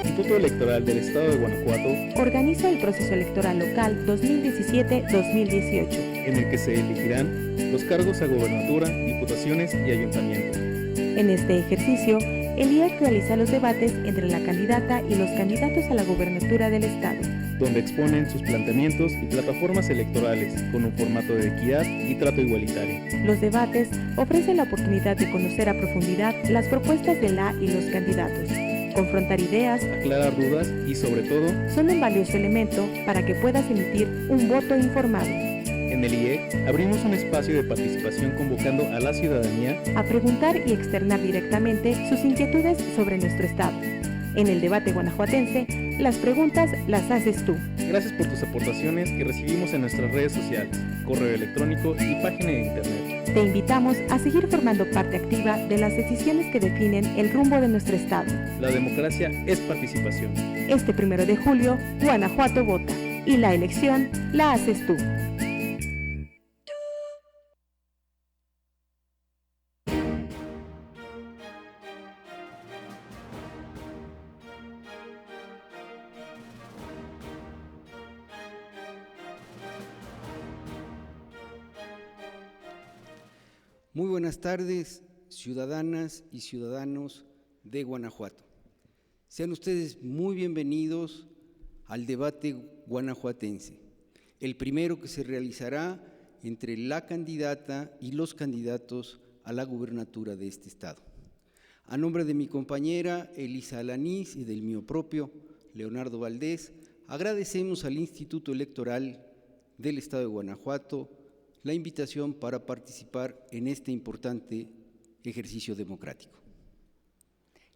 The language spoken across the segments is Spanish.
Instituto Electoral del Estado de Guanajuato organiza el proceso electoral local 2017-2018, en el que se elegirán los cargos a gobernatura, diputaciones y ayuntamientos. En este ejercicio, el IEC realiza los debates entre la candidata y los candidatos a la gobernatura del Estado, donde exponen sus planteamientos y plataformas electorales con un formato de equidad y trato igualitario. Los debates ofrecen la oportunidad de conocer a profundidad las propuestas de la y los candidatos, confrontar ideas, aclarar dudas y, sobre todo, son un valioso elemento para que puedas emitir un voto informado. En el IEC abrimos un espacio de participación convocando a la ciudadanía a preguntar y externar directamente sus inquietudes sobre nuestro Estado. En el debate guanajuatense, las preguntas las haces tú. Gracias por tus aportaciones que recibimos en nuestras redes sociales, correo electrónico y página de internet. Te invitamos a seguir formando parte activa de las decisiones que definen el rumbo de nuestro Estado. La democracia es participación. Este 1 de julio, Guanajuato vota y la elección la haces tú. Muy buenas tardes, ciudadanas y ciudadanos de Guanajuato. Sean ustedes muy bienvenidos al debate guanajuatense, el primero que se realizará entre la candidata y los candidatos a la gubernatura de este estado. A nombre de mi compañera Elisa Alanís y del mío propio, Leonardo Valdés, agradecemos al Instituto Electoral del Estado de Guanajuato la invitación para participar en este importante ejercicio democrático.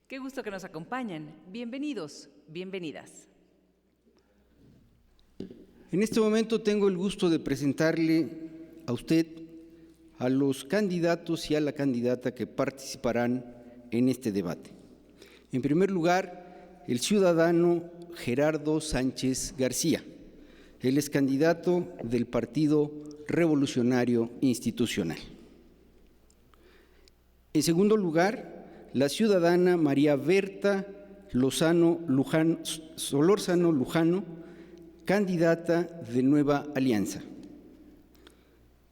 Qué gusto que nos acompañan. Bienvenidos, bienvenidas. En este momento tengo el gusto de presentarle a usted a los candidatos y a la candidata que participarán en este debate. En primer lugar, el ciudadano Gerardo Sánchez García. Él es candidato del Partido Revolucionario Institucional. En segundo lugar, la ciudadana María Berta Solórzano Lujano, candidata de Nueva Alianza.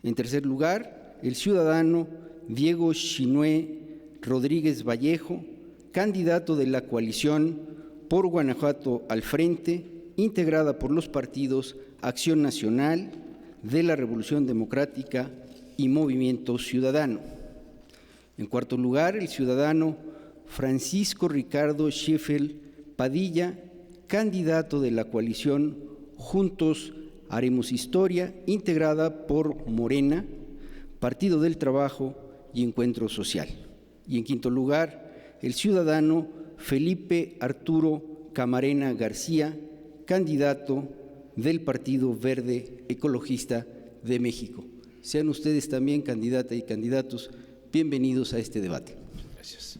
En tercer lugar, el ciudadano Diego Chinue Rodríguez Vallejo, candidato de la coalición por Guanajuato al Frente, integrada por los partidos Acción Nacional, de la Revolución Democrática y Movimiento Ciudadano. En cuarto lugar, el ciudadano Francisco Ricardo Scheffel Padilla, candidato de la coalición Juntos Haremos Historia, integrada por Morena, Partido del Trabajo y Encuentro Social. Y en quinto lugar, el ciudadano Felipe Arturo Camarena García, candidato del Partido Verde Ecologista de México. Sean ustedes también, candidata y candidatos, bienvenidos a este debate. Gracias.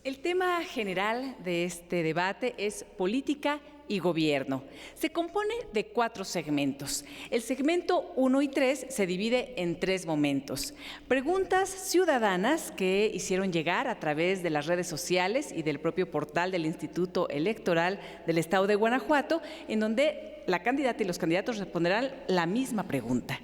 El tema general de este debate es política y gobierno. Se compone de 4 segmentos. El segmento 1 y 3 se divide en 3 momentos. Preguntas ciudadanas que hicieron llegar a través de las redes sociales y del propio portal del Instituto Electoral del Estado de Guanajuato, en donde la candidata y los candidatos responderán la misma pregunta.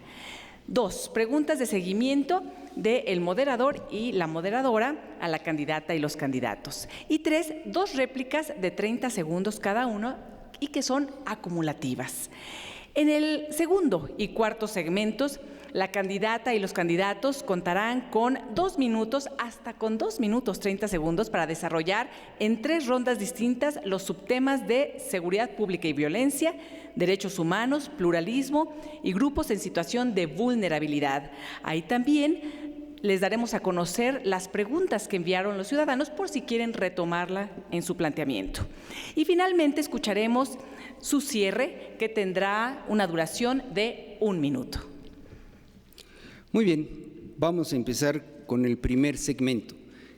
2, preguntas de seguimiento del moderador y la moderadora a la candidata y los candidatos. Y 3, 2 réplicas de 30 segundos cada uno y que son acumulativas. En el segundo y cuarto segmentos, la candidata y los candidatos contarán con 2 minutos, hasta con 2 minutos 30 segundos para desarrollar en 3 rondas distintas los subtemas de seguridad pública y violencia, derechos humanos, pluralismo y grupos en situación de vulnerabilidad. Ahí también les daremos a conocer las preguntas que enviaron los ciudadanos por si quieren retomarla en su planteamiento. Y finalmente escucharemos su cierre, que tendrá una duración de 1 minuto. Muy bien, vamos a empezar con el primer segmento.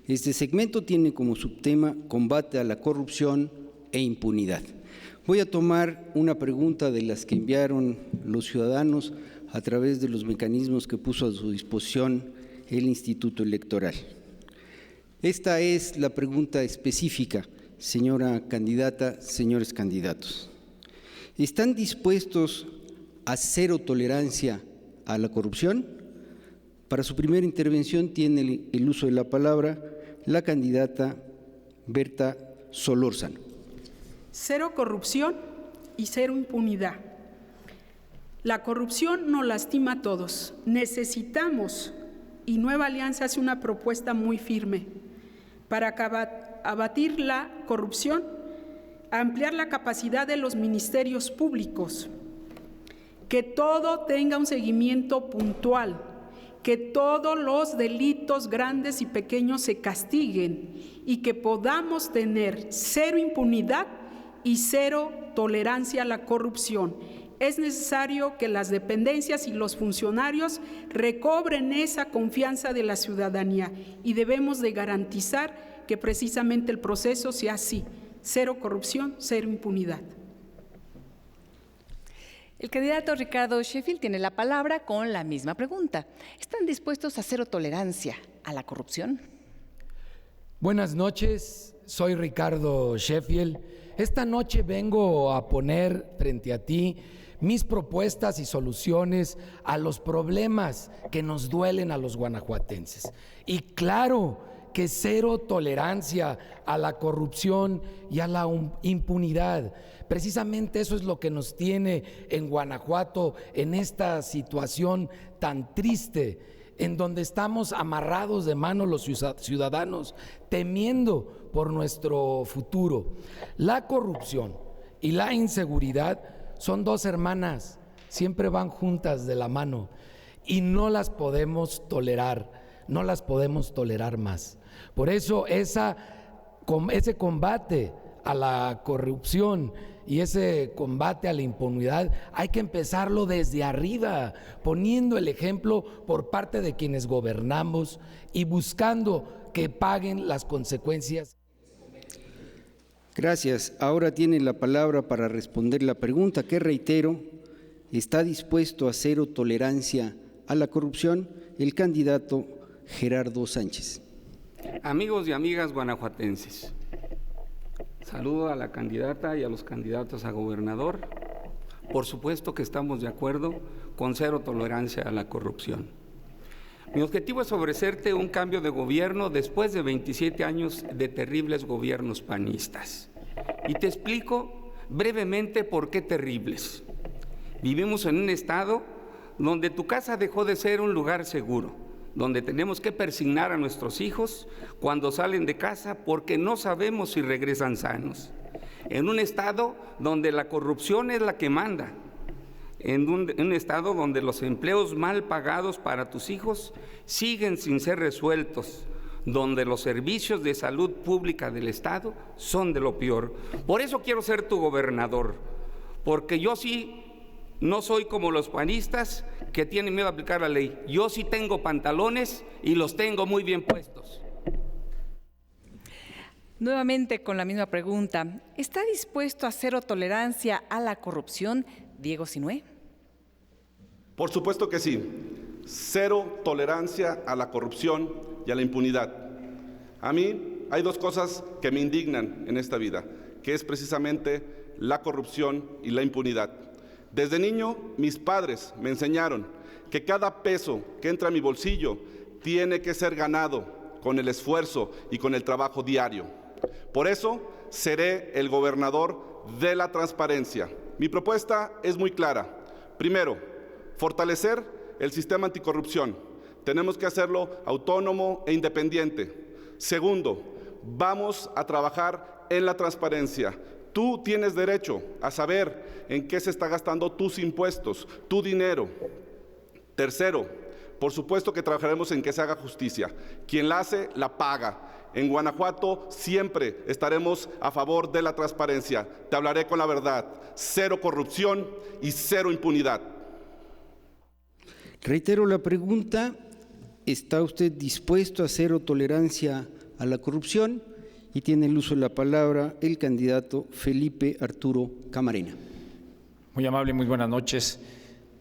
Este segmento tiene como subtema combate a la corrupción e impunidad. Voy a tomar una pregunta de las que enviaron los ciudadanos a través de los mecanismos que puso a su disposición el Instituto Electoral. Esta es la pregunta específica señora candidata, señores candidatos. ¿Están dispuestos a cero tolerancia a la corrupción? Para su primera intervención tiene el uso de la palabra la candidata Berta Solórzano. Cero corrupción y cero impunidad. La corrupción nos lastima a todos. Necesitamos, y Nueva Alianza hace una propuesta muy firme, para abatir la corrupción, ampliar la capacidad de los ministerios públicos, que todo tenga un seguimiento puntual, que todos los delitos grandes y pequeños se castiguen y que podamos tener cero impunidad y cero tolerancia a la corrupción. Es necesario que las dependencias y los funcionarios recobren esa confianza de la ciudadanía y debemos de garantizar que precisamente el proceso sea así: cero corrupción, cero impunidad. El candidato Ricardo Sheffield tiene la palabra con la misma pregunta. ¿Están dispuestos a cero tolerancia a la corrupción? Buenas noches, soy Ricardo Sheffield. Esta noche vengo a poner frente a ti mis propuestas y soluciones a los problemas que nos duelen a los guanajuatenses. Y claro que cero tolerancia a la corrupción y a la impunidad. Precisamente eso es lo que nos tiene en Guanajuato en esta situación tan triste, en donde estamos amarrados de mano los ciudadanos, temiendo por nuestro futuro. La corrupción y la inseguridad son dos hermanas, siempre van juntas de la mano y no las podemos tolerar, no las podemos tolerar más. Por eso ese combate a la corrupción y ese combate a la impunidad hay que empezarlo desde arriba, poniendo el ejemplo por parte de quienes gobernamos y buscando que paguen las consecuencias. Gracias. Ahora tiene la palabra para responder la pregunta que reitero: ¿está dispuesto a cero tolerancia a la corrupción? El candidato Gerardo Sánchez. Amigos y amigas guanajuatenses, saludo a la candidata y a los candidatos a gobernador. Por supuesto que estamos de acuerdo con cero tolerancia a la corrupción. Mi objetivo es ofrecerte un cambio de gobierno después de 27 años de terribles gobiernos panistas. Y te explico brevemente por qué terribles. Vivimos en un estado donde tu casa dejó de ser un lugar seguro, donde tenemos que persignar a nuestros hijos cuando salen de casa porque no sabemos si regresan sanos. En un estado donde la corrupción es la que manda. En un estado donde los empleos mal pagados para tus hijos siguen sin ser resueltos, donde los servicios de salud pública del estado son de lo peor. Por eso quiero ser tu gobernador, porque yo sí no soy como los panistas que tienen miedo a aplicar la ley. Yo sí tengo pantalones y los tengo muy bien puestos. Nuevamente con la misma pregunta, ¿está dispuesto a cero tolerancia a la corrupción, Diego Sinué? Por supuesto que sí. Cero tolerancia a la corrupción y a la impunidad. A mí hay dos cosas que me indignan en esta vida, que es precisamente la corrupción y la impunidad. Desde niño, mis padres me enseñaron que cada peso que entra a mi bolsillo tiene que ser ganado con el esfuerzo y con el trabajo diario. Por eso, seré el gobernador de la transparencia. Mi propuesta es muy clara. Primero, fortalecer el sistema anticorrupción. Tenemos que hacerlo autónomo e independiente. Segundo, vamos a trabajar en la transparencia. Tú tienes derecho a saber en qué se está gastando tus impuestos, tu dinero. Tercero, por supuesto que trabajaremos en que se haga justicia. Quien la hace, la paga. En Guanajuato siempre estaremos a favor de la transparencia. Te hablaré con la verdad. Cero corrupción y cero impunidad. Reitero la pregunta: ¿está usted dispuesto a cero tolerancia a la corrupción? Y tiene el uso de la palabra el candidato Felipe Arturo Camarena. Muy amable, muy buenas noches.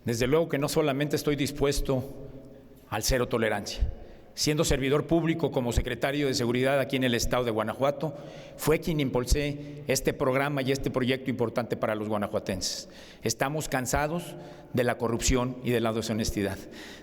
Desde luego que no solamente estoy dispuesto al cero tolerancia, Siendo servidor público como secretario de Seguridad aquí en el estado de Guanajuato, fue quien impulsé este programa y este proyecto importante para los guanajuatenses. Estamos cansados de la corrupción y de la deshonestidad.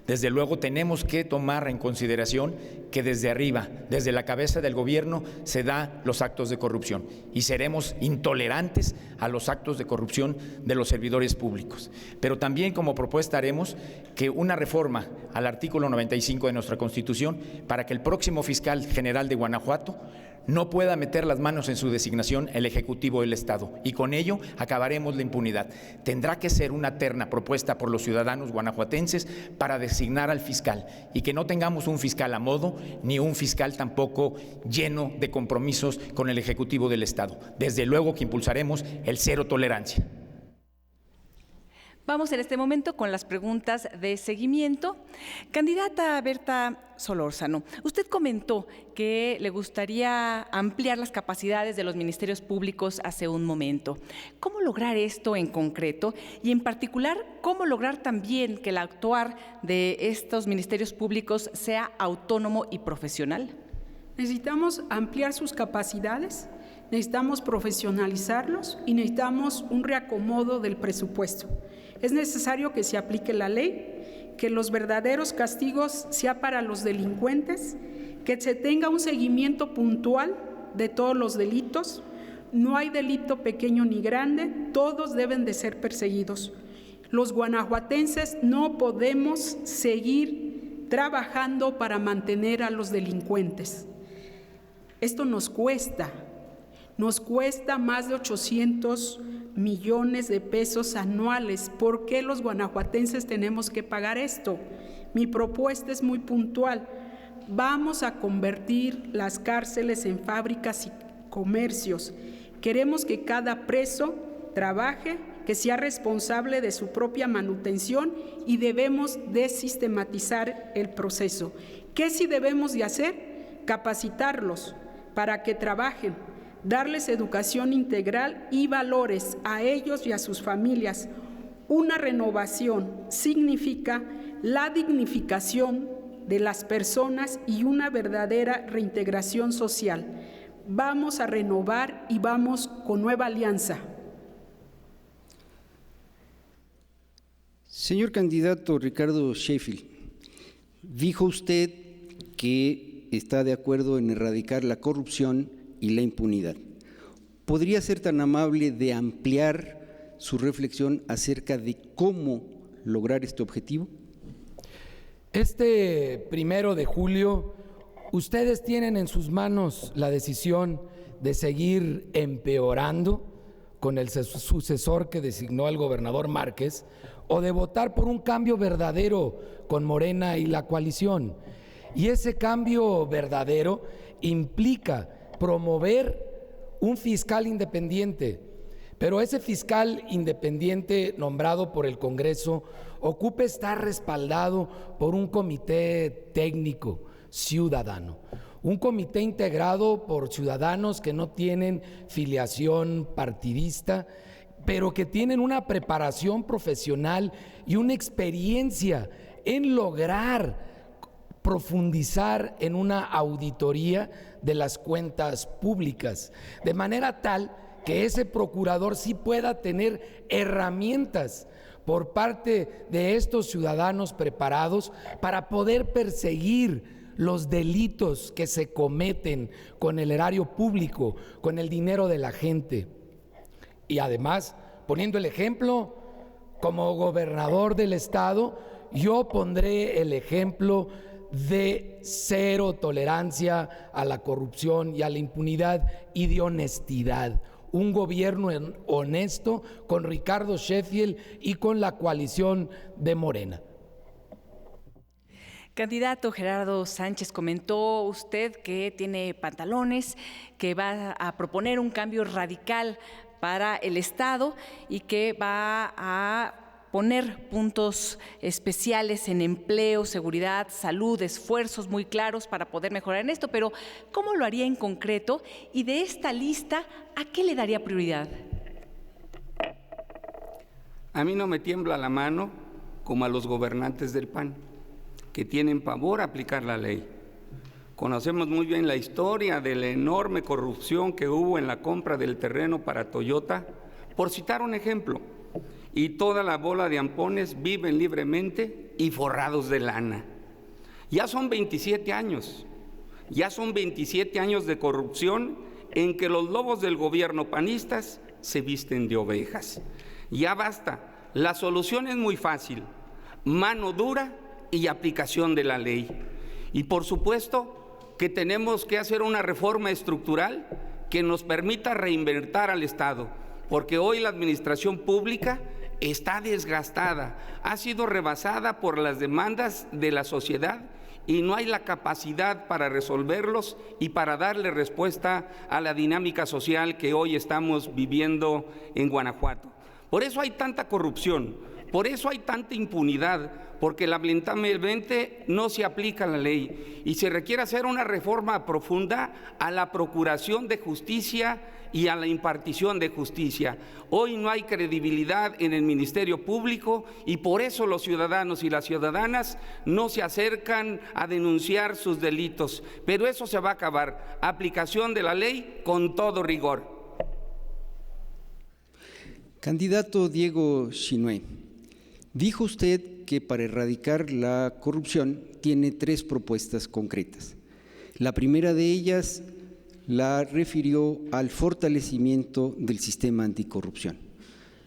Desde luego tenemos que tomar en consideración que desde arriba, desde la cabeza del gobierno, se dan los actos de corrupción y seremos intolerantes a los actos de corrupción de los servidores públicos. Pero también como propuesta haremos que una reforma al artículo 95 de nuestra Constitución para que el próximo fiscal general de Guanajuato no pueda meter las manos en su designación el Ejecutivo del Estado, y con ello acabaremos la impunidad. Tendrá que ser una terna propuesta por los ciudadanos guanajuatenses para designar al fiscal, y que no tengamos un fiscal a modo ni un fiscal tampoco lleno de compromisos con el Ejecutivo del Estado. Desde luego que impulsaremos el cero tolerancia. Vamos en este momento con las preguntas de seguimiento. Candidata Berta Solórzano, usted comentó que le gustaría ampliar las capacidades de los ministerios públicos hace un momento. ¿Cómo lograr esto en concreto? Y en particular, ¿cómo lograr también que el actuar de estos ministerios públicos sea autónomo y profesional? Necesitamos ampliar sus capacidades, necesitamos profesionalizarlos y necesitamos un reacomodo del presupuesto. Es necesario que se aplique la ley, que los verdaderos castigos sean para los delincuentes, que se tenga un seguimiento puntual de todos los delitos. No hay delito pequeño ni grande, todos deben de ser perseguidos. Los guanajuatenses no podemos seguir trabajando para mantener a los delincuentes. Esto nos cuesta más de 800 millones de pesos anuales. ¿Por qué los guanajuatenses tenemos que pagar esto? Mi propuesta es muy puntual. Vamos a convertir las cárceles en fábricas y comercios. Queremos que cada preso trabaje, que sea responsable de su propia manutención, y debemos desistematizar el proceso. ¿Qué sí debemos de hacer? Capacitarlos para que trabajen, darles educación integral y valores a ellos y a sus familias. Una renovación significa la dignificación de las personas y una verdadera reintegración social. Vamos a renovar y vamos con nueva alianza. Señor candidato Ricardo Sheffield, dijo usted que está de acuerdo en erradicar la corrupción y la impunidad. ¿Podría ser tan amable de ampliar su reflexión acerca de cómo lograr este objetivo? Este 1 de julio, ustedes tienen en sus manos la decisión de seguir empeorando con el sucesor que designó el gobernador Márquez, o de votar por un cambio verdadero con Morena y la coalición. Y ese cambio verdadero implica promover un fiscal independiente, pero ese fiscal independiente nombrado por el Congreso ocupa estar respaldado por un comité técnico ciudadano, un comité integrado por ciudadanos que no tienen filiación partidista, pero que tienen una preparación profesional y una experiencia en lograr profundizar en una auditoría de las cuentas públicas, de manera tal que ese procurador sí pueda tener herramientas por parte de estos ciudadanos preparados para poder perseguir los delitos que se cometen con el erario público, con el dinero de la gente. Y además, poniendo el ejemplo, como gobernador del estado, yo pondré el ejemplo de cero tolerancia a la corrupción y a la impunidad y de honestidad. Un gobierno honesto con Ricardo Sheffield y con la coalición de Morena. Candidato Gerardo Sánchez, comentó usted que tiene pantalones, que va a proponer un cambio radical para el Estado y que va a poner puntos especiales en empleo, seguridad, salud, esfuerzos muy claros para poder mejorar en esto, pero ¿cómo lo haría en concreto? Y de esta lista, ¿a qué le daría prioridad? A mí no me tiembla la mano como a los gobernantes del PAN, que tienen pavor a aplicar la ley, Conocemos muy bien la historia de la enorme corrupción que hubo en la compra del terreno para Toyota, por citar un ejemplo. Y toda la bola de ampones viven libremente y forrados de lana. Ya son 27 años. Ya son 27 años de corrupción en que los lobos del gobierno panistas se visten de ovejas. Ya basta. La solución es muy fácil: mano dura y aplicación de la ley. Y por supuesto que tenemos que hacer una reforma estructural que nos permita reinventar al Estado, porque hoy la administración pública está desgastada, ha sido rebasada por las demandas de la sociedad y no hay la capacidad para resolverlos y para darle respuesta a la dinámica social que hoy estamos viviendo en Guanajuato. Por eso hay tanta corrupción, por eso hay tanta impunidad, porque lamentablemente no se aplica la ley y se requiere hacer una reforma profunda a la procuración de justicia y a la impartición de justicia. Hoy no hay credibilidad en el Ministerio Público y por eso los ciudadanos y las ciudadanas no se acercan a denunciar sus delitos. Pero eso se va a acabar. Aplicación de la ley con todo rigor. Candidato Diego Chinué, dijo usted que para erradicar la corrupción tiene 3 propuestas concretas. La primera de ellas la refirió al fortalecimiento del sistema anticorrupción.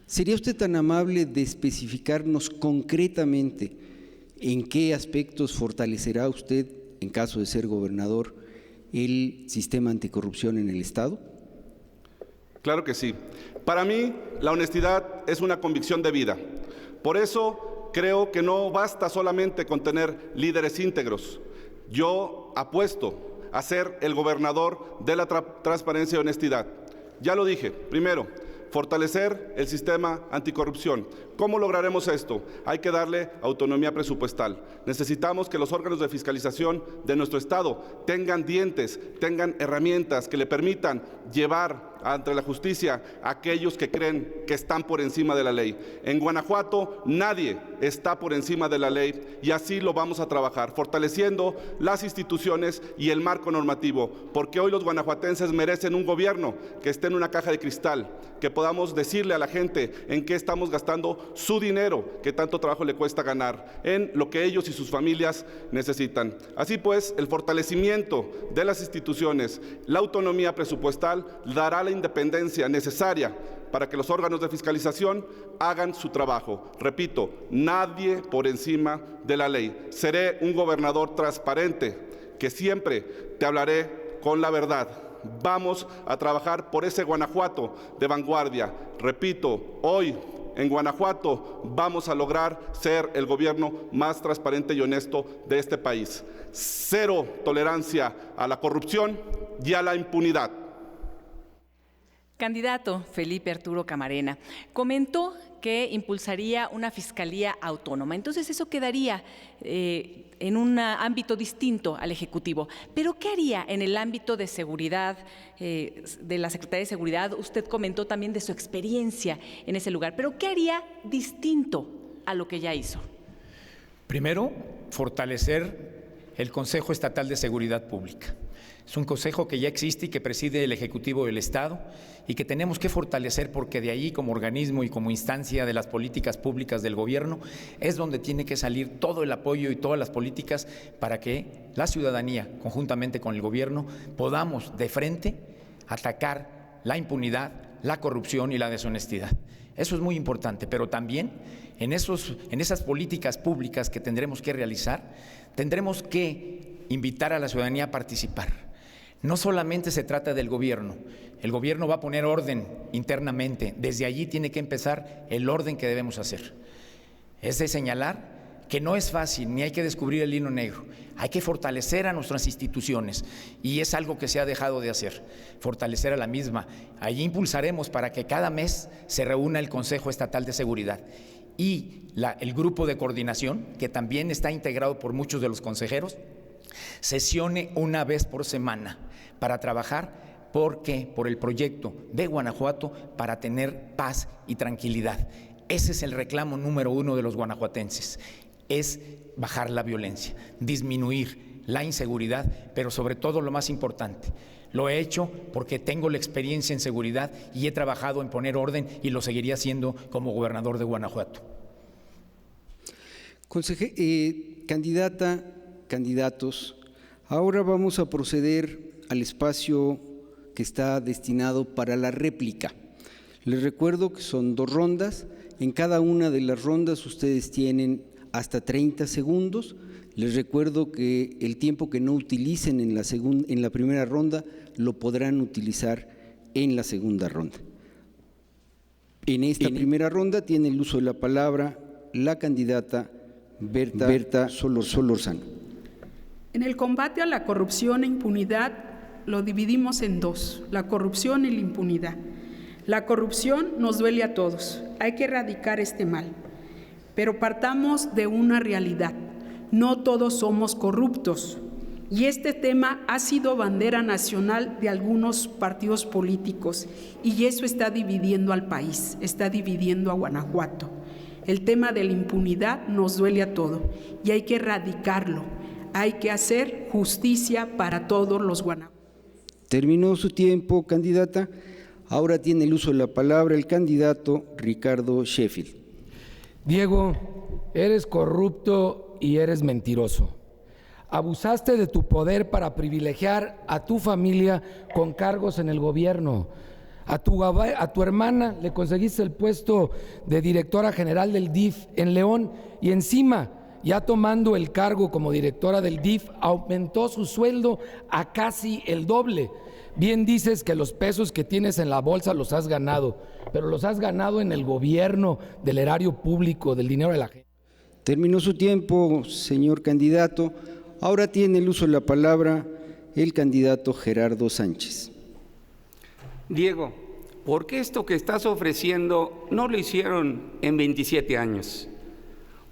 ¿Sería usted tan amable de especificarnos concretamente en qué aspectos fortalecerá usted, en caso de ser gobernador, el sistema anticorrupción en el Estado? Claro que sí. Para mí, la honestidad es una convicción de vida. Por eso creo que no basta solamente con tener líderes íntegros. Yo apuesto a ser el gobernador de la transparencia y honestidad. Ya lo dije, primero, fortalecer el sistema anticorrupción. ¿Cómo lograremos esto? Hay que darle autonomía presupuestal. Necesitamos que los órganos de fiscalización de nuestro Estado tengan dientes, tengan herramientas que le permitan llevar ante la justicia a aquellos que creen que están por encima de la ley. En Guanajuato nadie está por encima de la ley y así lo vamos a trabajar, fortaleciendo las instituciones y el marco normativo, porque hoy los guanajuatenses merecen un gobierno que esté en una caja de cristal, que podamos decirle a la gente en qué estamos gastando su dinero, que tanto trabajo le cuesta ganar, en lo que ellos y sus familias necesitan. Así pues, el fortalecimiento de las instituciones, la autonomía presupuestal, dará la independencia necesaria para que los órganos de fiscalización hagan su trabajo. Repito, nadie por encima de la ley. Seré un gobernador transparente, que siempre te hablaré con la verdad. Vamos a trabajar por ese Guanajuato de vanguardia. Repito, hoy en Guanajuato vamos a lograr ser el gobierno más transparente y honesto de este país. 0 tolerancia a la corrupción y a la impunidad. Candidato Felipe Arturo Camarena comentó que impulsaría una fiscalía autónoma. Entonces eso quedaría en un ámbito distinto al Ejecutivo. ¿Pero qué haría en el ámbito de seguridad, de la Secretaría de Seguridad? Usted comentó también de su experiencia en ese lugar. ¿Pero qué haría distinto a lo que ya hizo? Primero, fortalecer el Consejo Estatal de Seguridad Pública. Es un consejo que ya existe y que preside el Ejecutivo del Estado y que tenemos que fortalecer porque de ahí, como organismo y como instancia de las políticas públicas del gobierno, es donde tiene que salir todo el apoyo y todas las políticas para que la ciudadanía, conjuntamente con el gobierno, podamos de frente atacar la impunidad, la corrupción y la deshonestidad. Eso es muy importante, pero también en esas políticas públicas que tendremos que realizar, tendremos que invitar a la ciudadanía a participar. No solamente se trata del gobierno, el gobierno va a poner orden internamente, desde allí tiene que empezar el orden que debemos hacer. Es de señalar que no es fácil, ni hay que descubrir el hilo negro, hay que fortalecer a nuestras instituciones y es algo que se ha dejado de hacer, fortalecer a la misma. Allí impulsaremos para que cada mes se reúna el Consejo Estatal de Seguridad y el grupo de coordinación, que también está integrado por muchos de los consejeros, sesione una vez por semana para trabajar por el proyecto de Guanajuato para tener paz y tranquilidad. Ese es el reclamo número 1 de los guanajuatenses, es bajar la violencia, disminuir la inseguridad, pero sobre todo lo más importante, lo he hecho porque tengo la experiencia en seguridad y he trabajado en poner orden y lo seguiría haciendo como gobernador de Guanajuato. Candidata, candidatos, ahora vamos a proceder al espacio que está destinado para la réplica. Les recuerdo que son 2 rondas. En cada una de las rondas ustedes tienen hasta 30 segundos. Les recuerdo que el tiempo que no utilicen en la primera ronda lo podrán utilizar en la segunda ronda. En esta primera ronda tiene el uso de la palabra la candidata Berta Solórzano. En el combate a la corrupción e impunidad lo dividimos en 2, la corrupción y la impunidad. La corrupción nos duele a todos, hay que erradicar este mal, pero partamos de una realidad, no todos somos corruptos y este tema ha sido bandera nacional de algunos partidos políticos y eso está dividiendo al país, está dividiendo a Guanajuato. El tema de la impunidad nos duele a todos y hay que erradicarlo, hay que hacer justicia para todos los guanajuatenses. Terminó su tiempo, candidata. Ahora tiene el uso de la palabra el candidato Ricardo Sheffield. Diego, eres corrupto y eres mentiroso. Abusaste de tu poder para privilegiar a tu familia con cargos en el gobierno. A tu hermana le conseguiste el puesto de directora general del DIF en León y encima, ya tomando el cargo como directora del DIF, aumentó su sueldo a casi el doble. Bien dices que los pesos que tienes en la bolsa los has ganado, pero los has ganado en el gobierno, del erario público, del dinero de la gente. Terminó su tiempo, señor candidato. Ahora tiene el uso de la palabra el candidato Gerardo Sánchez. Diego, ¿por qué esto que estás ofreciendo no lo hicieron en 27 años?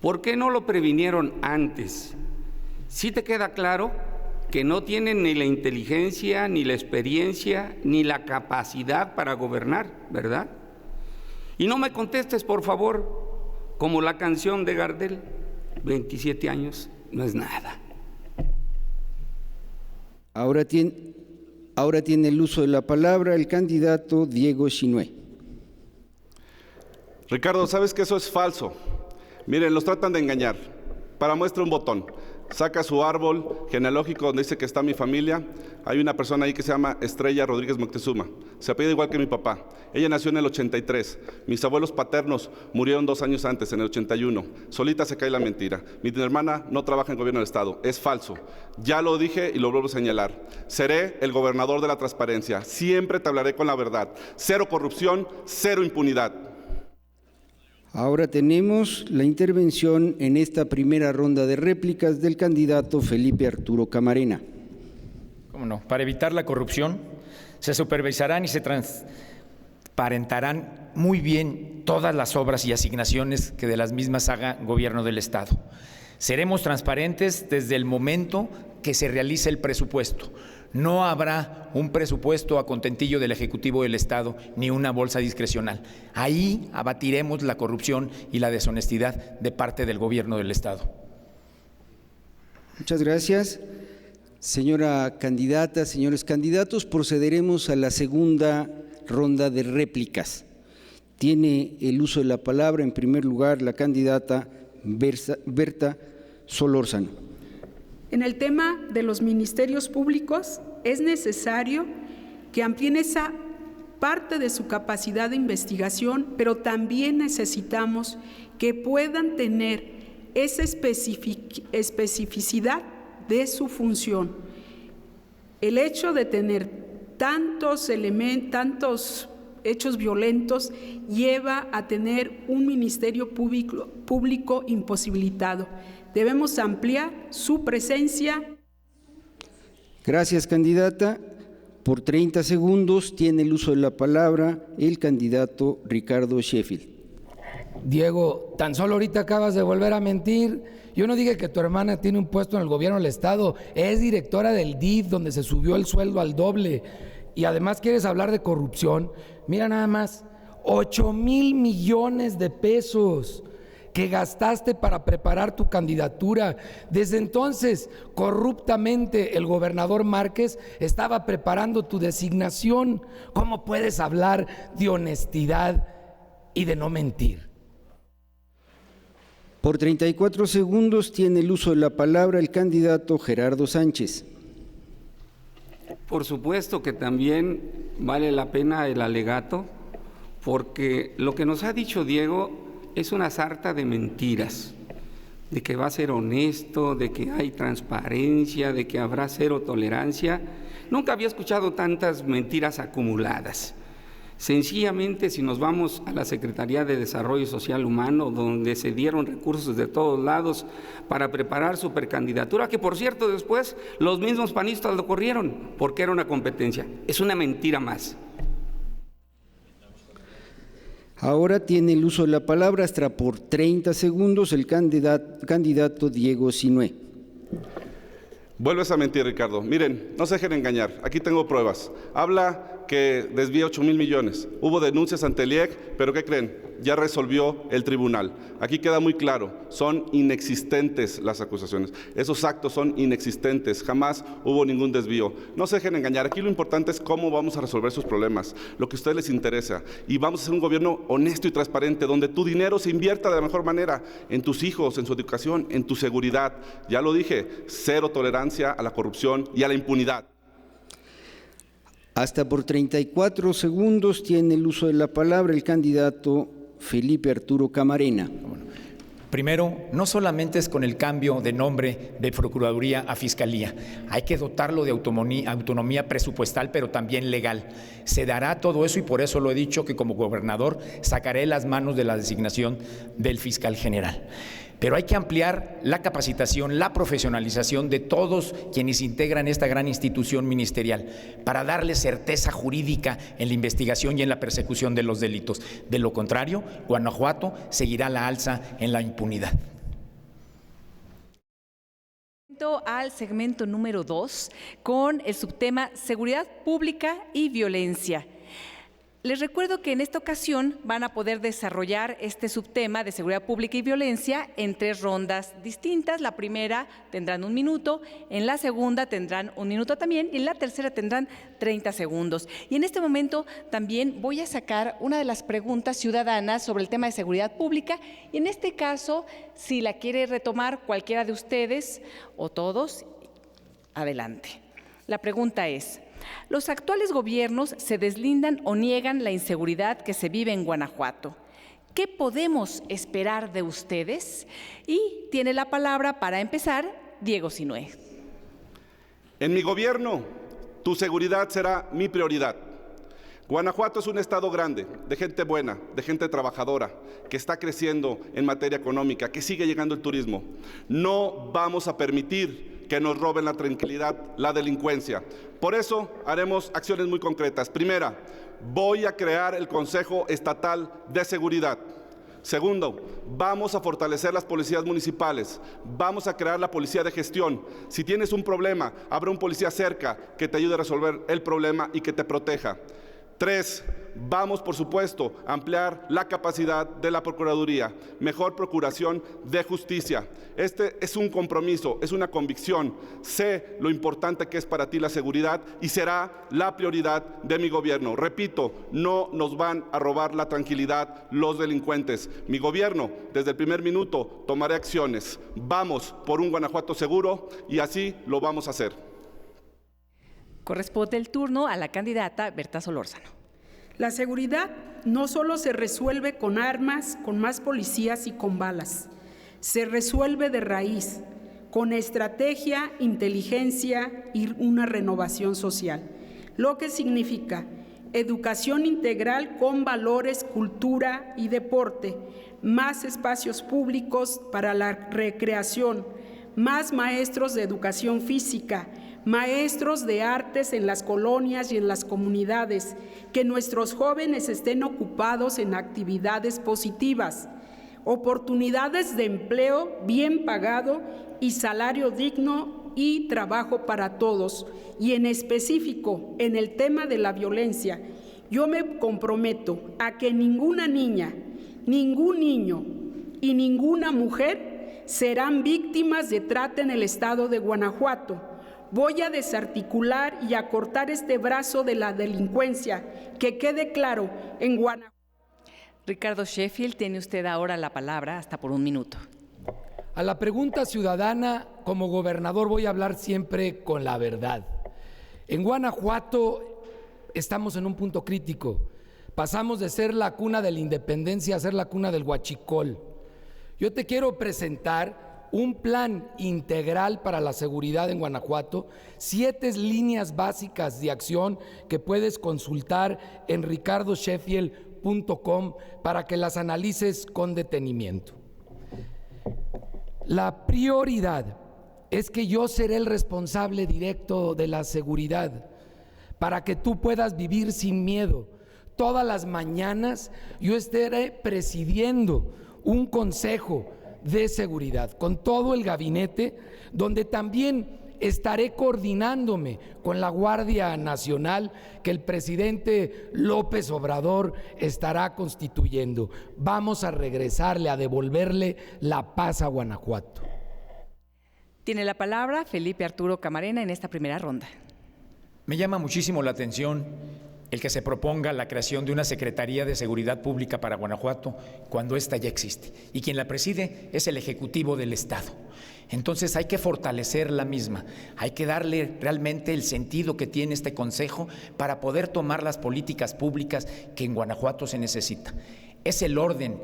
¿Por qué no lo previnieron antes? ¿Sí te queda claro que no tienen ni la inteligencia, ni la experiencia, ni la capacidad para gobernar, verdad? Y no me contestes, por favor, como la canción de Gardel, 27 años no es nada. Ahora tiene el uso de la palabra el candidato Diego Chinué. Ricardo, ¿sabes que eso es falso? Miren, los tratan de engañar. Para muestra un botón. Saca su árbol genealógico donde dice que está mi familia. Hay una persona ahí que se llama Estrella Rodríguez Moctezuma. Se apellida igual que mi papá. Ella nació en el 83. Mis abuelos paternos murieron 2 años antes, en el 81. Solita se cae la mentira. Mi hermana no trabaja en gobierno del Estado. Es falso. Ya lo dije y lo vuelvo a señalar. Seré el gobernador de la transparencia. Siempre te hablaré con la verdad. 0 corrupción, 0 impunidad. Ahora tenemos la intervención en esta primera ronda de réplicas del candidato Felipe Arturo Camarena. ¿Cómo no? Para evitar la corrupción, se supervisarán y se transparentarán muy bien todas las obras y asignaciones que de las mismas haga Gobierno del Estado. Seremos transparentes desde el momento que se realice el presupuesto. No habrá un presupuesto a contentillo del Ejecutivo del Estado ni una bolsa discrecional. Ahí abatiremos la corrupción y la deshonestidad de parte del Gobierno del Estado. Muchas gracias. Señora candidata, señores candidatos, procederemos a la segunda ronda de réplicas. Tiene el uso de la palabra, en primer lugar, la candidata Berta Solórzano. En el tema de los ministerios públicos es necesario que amplíen esa parte de su capacidad de investigación, pero también necesitamos que puedan tener esa especificidad de su función. El hecho de tener tantos hechos violentos lleva a tener un ministerio público imposibilitado. Debemos ampliar su presencia. Gracias, candidata. Por 30 segundos tiene el uso de la palabra el candidato Ricardo Sheffield. Diego, tan solo ahorita acabas de volver a mentir. Yo no dije que tu hermana tiene un puesto en el gobierno del Estado. Es directora del DIF, donde se subió el sueldo al doble. Y además quieres hablar de corrupción. Mira nada más, 8,000 millones de pesos que gastaste para preparar tu candidatura. Desde entonces, corruptamente, el gobernador Márquez estaba preparando tu designación. ¿Cómo puedes hablar de honestidad y de no mentir? Por 34 segundos tiene el uso de la palabra el candidato Gerardo Sánchez. Por supuesto que también vale la pena el alegato, porque lo que nos ha dicho Diego es una sarta de mentiras, de que va a ser honesto, de que hay transparencia, de que habrá cero tolerancia. Nunca había escuchado tantas mentiras acumuladas. Sencillamente, si nos vamos a la Secretaría de Desarrollo Social Humano, donde se dieron recursos de todos lados para preparar su precandidatura, que por cierto después los mismos panistas lo corrieron porque era una competencia. Es una mentira más. Ahora tiene el uso de la palabra hasta por 30 segundos el candidato Diego Sinué. Vuelves a mentir, Ricardo. Miren, no se dejen engañar. Aquí tengo pruebas. Habla que desvía 8,000 millones. Hubo denuncias ante el IEC, pero ¿qué creen? Ya resolvió el tribunal. Aquí queda muy claro, son inexistentes las acusaciones. Esos actos son inexistentes, jamás hubo ningún desvío. No se dejen engañar. Aquí lo importante es cómo vamos a resolver sus problemas, lo que a ustedes les interesa. Y vamos a hacer un gobierno honesto y transparente, donde tu dinero se invierta de la mejor manera, en tus hijos, en su educación, en tu seguridad. Ya lo dije, cero tolerancia a la corrupción y a la impunidad. Hasta por 34 segundos tiene el uso de la palabra el candidato Felipe Arturo Camarena. Primero, no solamente es con el cambio de nombre de Procuraduría a Fiscalía, hay que dotarlo de autonomía presupuestal, pero también legal. Se dará todo eso y por eso lo he dicho que como gobernador sacaré las manos de la designación del fiscal general. Pero hay que ampliar la capacitación, la profesionalización de todos quienes integran esta gran institución ministerial para darle certeza jurídica en la investigación y en la persecución de los delitos. De lo contrario, Guanajuato seguirá la alza en la impunidad. Al segmento número 2 con el subtema Seguridad Pública y Violencia. Les recuerdo que en esta ocasión van a poder desarrollar este subtema de seguridad pública y violencia en 3 rondas distintas. La primera tendrán 1 minuto, en la segunda tendrán 1 minuto también y en la tercera tendrán 30 segundos. Y en este momento también voy a sacar una de las preguntas ciudadanas sobre el tema de seguridad pública y en este caso, si la quiere retomar cualquiera de ustedes o todos, adelante. La pregunta es: ¿los actuales gobiernos se deslindan o niegan la inseguridad que se vive en Guanajuato? ¿Qué podemos esperar de ustedes? Y tiene la palabra para empezar Diego Sinué. En mi gobierno, tu seguridad será mi prioridad. Guanajuato es un estado grande, de gente buena, de gente trabajadora, que está creciendo en materia económica, que sigue llegando el turismo. No vamos a permitir que nos roben la tranquilidad, la delincuencia. Por eso haremos acciones muy concretas. Primera, voy a crear el Consejo Estatal de Seguridad. Segundo, vamos a fortalecer las policías municipales, vamos a crear la policía de gestión. Si tienes un problema, habrá un policía cerca que te ayude a resolver el problema y que te proteja. 3, vamos, por supuesto, a ampliar la capacidad de la Procuraduría, mejor procuración de justicia. Este es un compromiso, es una convicción. Sé lo importante que es para ti la seguridad y será la prioridad de mi gobierno. Repito, no nos van a robar la tranquilidad los delincuentes. Mi gobierno, desde el primer minuto, tomaré acciones. Vamos por un Guanajuato seguro y así lo vamos a hacer. Corresponde el turno a la candidata Berta Solórzano. La seguridad no solo se resuelve con armas, con más policías y con balas. Se resuelve de raíz, con estrategia, inteligencia y una renovación social. Lo que significa educación integral con valores, cultura y deporte, más espacios públicos para la recreación, más maestros de educación física, maestros de artes en las colonias y en las comunidades, que nuestros jóvenes estén ocupados en actividades positivas, oportunidades de empleo bien pagado y salario digno y trabajo para todos. Y en específico, en el tema de la violencia, yo me comprometo a que ninguna niña, ningún niño y ninguna mujer serán víctimas de trata en el estado de Guanajuato. Voy a desarticular y a cortar este brazo de la delincuencia. Que quede claro, en Guanajuato. Ricardo Sheffield, tiene usted ahora la palabra, hasta por 1 minuto. A la pregunta ciudadana, como gobernador voy a hablar siempre con la verdad. En Guanajuato estamos en un punto crítico. Pasamos de ser la cuna de la independencia a ser la cuna del huachicol. Yo te quiero presentar un plan integral para la seguridad en Guanajuato, 7 líneas básicas de acción que puedes consultar en ricardosheffield.com para que las analices con detenimiento. La prioridad es que yo seré el responsable directo de la seguridad para que tú puedas vivir sin miedo. Todas las mañanas yo estaré presidiendo un consejo de seguridad con todo el gabinete, donde también estaré coordinándome con la Guardia Nacional que el presidente López Obrador estará constituyendo. Vamos a regresarle, a devolverle la paz a Guanajuato. Tiene la palabra Felipe Arturo Camarena en esta primera ronda. Me llama muchísimo la atención el que se proponga la creación de una Secretaría de Seguridad Pública para Guanajuato cuando ésta ya existe, y quien la preside es el Ejecutivo del Estado. Entonces hay que fortalecer la misma, hay que darle realmente el sentido que tiene este Consejo para poder tomar las políticas públicas que en Guanajuato se necesita. Es el orden,